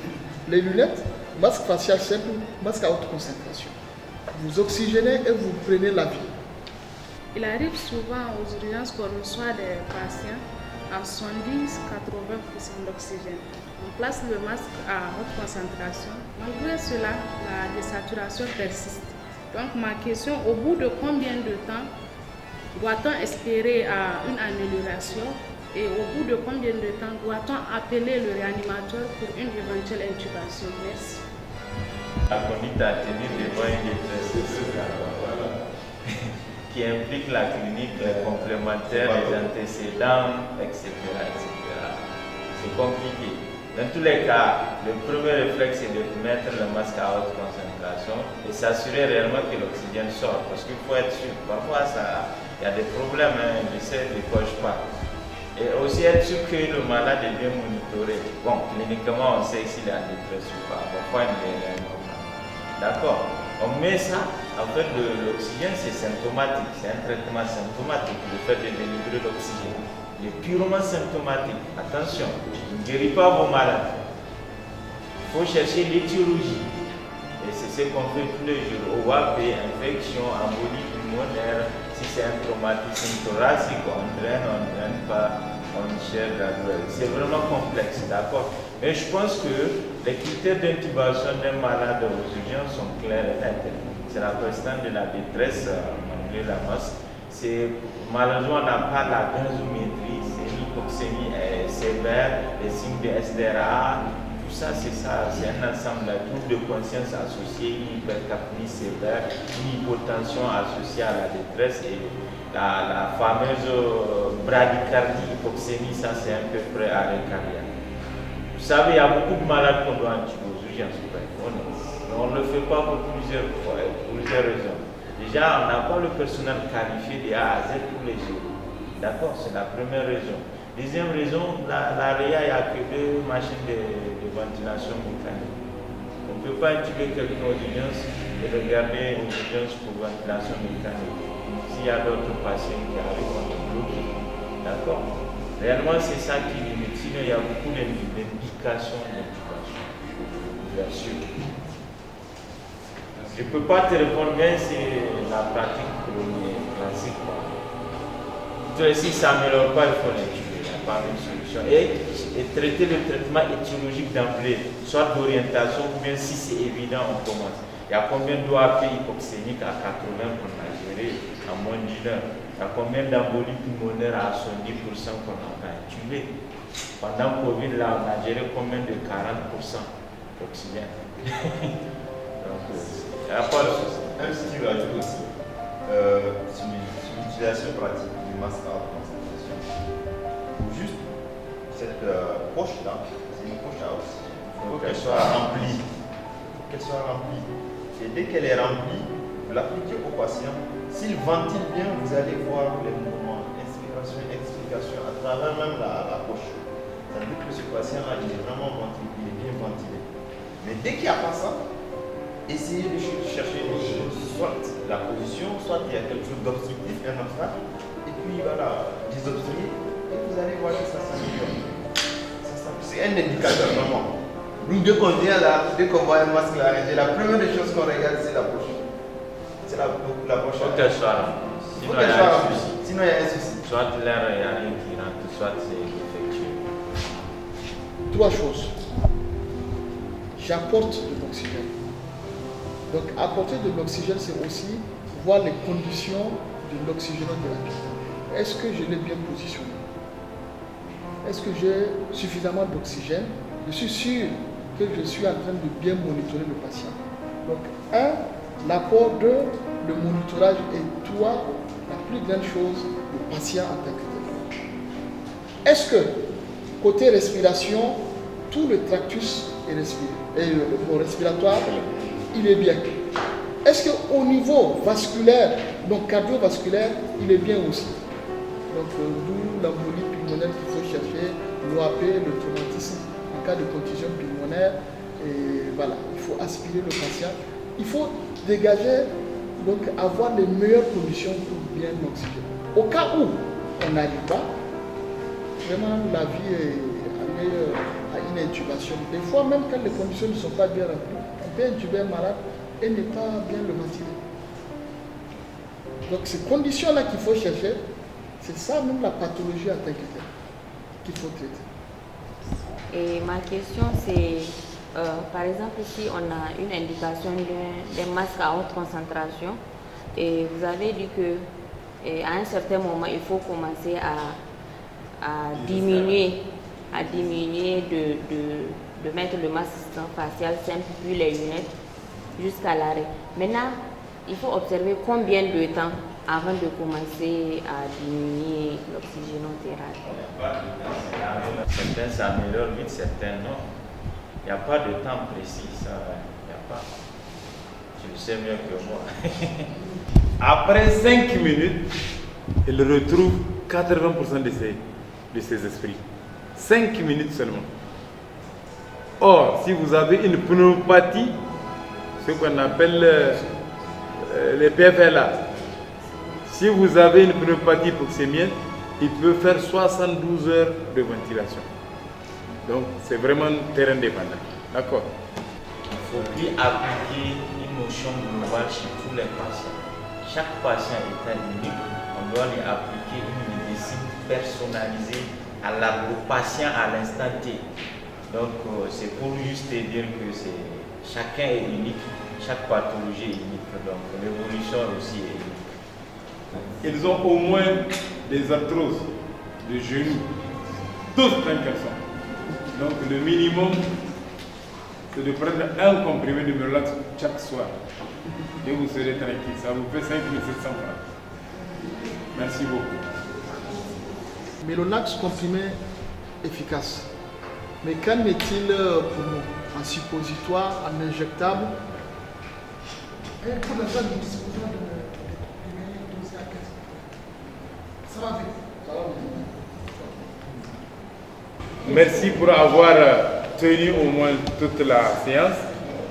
Les lunettes, masque facial simple, masque à haute concentration. Vous oxygénez et vous prenez la vie. Il arrive souvent aux urgences qu'on reçoit des patients à 70-80% d'oxygène. On place le masque à haute concentration. Malgré cela, la désaturation persiste. Donc ma question, au bout de combien de temps doit-on espérer une amélioration et au bout de combien de temps doit-on appeler le réanimateur pour une éventuelle intubation? Merci. La conduite à tenir devant une détresse qui implique la clinique, les complémentaires, les antécédents, etc. C'est compliqué. Dans tous les cas, le premier réflexe est de mettre le masque à haute concentration et s'assurer réellement que l'oxygène sort. Parce qu'il faut être sûr, parfois il y a des problèmes, l'essai ne coche pas. Et aussi être sûr que le malade est bien monitoré. Bon, cliniquement, on sait s'il est en détresse ou pas. Parfois, il est réellement pas. D'accord. On met ça, en fait, l'oxygène, c'est symptomatique. C'est un traitement symptomatique, le fait de délivrer l'oxygène. Il est purement symptomatique. Attention, il ne guérit pas vos malades. Il faut chercher l'étiologie. Et c'est ce qu'on fait tous les jours. OAP, infection, embolie pulmonaire. Si c'est un traumatisme thoracique, on draine pas, on cherche la douleur. C'est vraiment complexe, d'accord? Mais je pense que les critères d'intubation d'un malade aux urgences sont clairs et nets. C'est la question de la détresse malgré la masse. Malheureusement, on n'a pas la gazométrie, c'est une hypoxémie sévère, les signes de SDRA, tout ça, c'est un ensemble de troubles de conscience associés, une hypercapnie sévère, une hypotension associée à la détresse et la fameuse bradycardie, hypoxémie, ça c'est à peu près arrêt cardiaque. Vous savez, il y a beaucoup de malades qu'on doit intuber aux urgences, on ne le fait pas pour plusieurs raisons. Déjà, on n'a pas le personnel qualifié de A à Z pour les jours. D'accord, c'est la première raison. Deuxième raison, la REA, il n'y a que 2 machines de ventilation mécanique. On ne peut pas intuber quelqu'un aux urgences et le garder aux urgences pour ventilation mécanique. S'il y a d'autres patients qui arrivent, on est bloqué. D'accord? Réellement, c'est ça qui limite. Sinon, il y a beaucoup d'indications d'intubation. Bien sûr. Je ne peux pas te répondre, mais c'est la pratique classique. Si ça n'améliore pas, il faut l'intuber. Il n'y a pas une solution. Et traiter le traitement étiologique d'emblée, soit d'orientation, ou bien si c'est évident, on commence. Il y a combien d'OAP hypoxémiques à 80 qu'on a géré en moins d'1 heure? Il y a combien d'embolies pulmonaires à 70% qu'on a intubé? Pendant Covid, là, on a géré combien de 40% d'oxygène? Donc, il n'y a pas de souci. Un petit rajout aussi sur l'utilisation pratique du masque à haute concentration. Juste cette poche-là, c'est une poche à oxygène. Il faut qu'elle soit remplie. Et dès qu'elle est remplie, vous l'appliquez au patient. S'il ventile bien, vous allez voir les mouvements, inspiration et expiration à travers même la poche. Ça veut dire que ce patient-là, il est vraiment ventilé, il est bien ventilé. Mais dès qu'il n'y a pas ça, essayez de chercher des choses, soit la position, soit il y a quelque chose d'obstructif, un obstacle, et puis voilà, désobstruer, et vous allez voir que ça s'améliore. C'est un indicateur vraiment. Nous, dès qu'on vient là, dès qu'on voit un masque là, la première des choses qu'on regarde, c'est la poche. C'est la poche. Il faut qu'elle soit là. Sinon, il y a un souci. Sinon, il y a un souci. Soit l'air, il n'y a rien qui rentre, soit c'est défectueux. Trois choses. J'apporte de l'oxygène. Donc, apporter de l'oxygène, c'est aussi voir les conditions de l'oxygénothérapie. Est-ce que je l'ai bien positionné? Est-ce que j'ai suffisamment d'oxygène? Je suis sûr que je suis en train de bien monitorer le patient. Donc, l'apport le monitorage et toi, la plus grande chose, le patient en tant que tel. Est-ce que, côté respiration, tout le tractus est respiré, et le respiratoire, il est bien? Est-ce qu'au niveau vasculaire, donc cardiovasculaire, il est bien aussi? Donc, d'où l'embolie pulmonaire qu'il faut chercher, l'OAP, le traumatisme en cas de contusion pulmonaire. Et voilà, il faut aspirer le patient. Il faut dégager, donc avoir les meilleures conditions pour bien oxygéner. Au cas où on n'arrive pas, vraiment la vie est amenée à une intubation. Des fois, même quand les conditions ne sont pas bien remplies, on peut intuber un malade et ne pas bien le ventiler. Donc ces conditions-là qu'il faut chercher, c'est ça même la pathologie en tant que telle qu'il faut traiter. Et ma question c'est, par exemple, si on a une indication d'un masque à haute concentration, et vous avez dit qu'à un certain moment, il faut commencer à diminuer de mettre le masque facial simple puis les lunettes jusqu'à l'arrêt. Maintenant, il faut observer combien de temps avant de commencer à diminuer l'oxygénothérapie. Certains s'améliorent vite, certains non. Il n'y a pas de temps précis, ça. Il n'y a pas. Tu le sais mieux que moi. Après 5 minutes, il retrouve 80% de ses esprits. 5 minutes seulement. Or, si vous avez une pneumopathie, ce qu'on appelle les PFLA, si vous avez une pneumopathie proxémienne, il peut faire 72 heures de ventilation. Donc, c'est vraiment terrain dépendant. D'accord? Il ne faut plus appliquer une notion globale chez tous les patients. Chaque patient étant unique, on doit lui appliquer une médecine personnalisée au patient à l'instant T. Donc, c'est pour juste dire que chacun est unique, chaque pathologie est unique. Donc, l'évolution aussi est unique. Ils ont au moins des arthroses de genoux, tous tant qu'elles sont. Donc le minimum, c'est de prendre un comprimé de Mélolax chaque soir. Et vous serez tranquille, ça vous fait 5 700 francs. Merci beaucoup. Mélolax comprimé efficace. Mais qu'en est-il pour nous? En suppositoire, en injectable? Et pour l'instant, nous disposons de comprimés dosés à 15. Ça va vite. Ça va vite. Merci pour avoir tenu au moins toute la séance.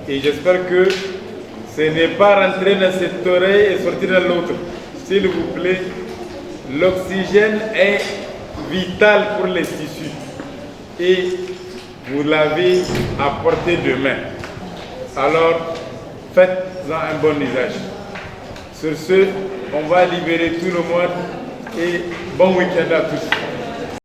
Et j'espère que ce n'est pas rentré dans cette oreille et sorti dans l'autre. S'il vous plaît, l'oxygène est vital pour les tissus. Et vous l'avez à portée de main. Alors, faites-en un bon usage. Sur ce, on va libérer tout le monde et bon week-end à tous.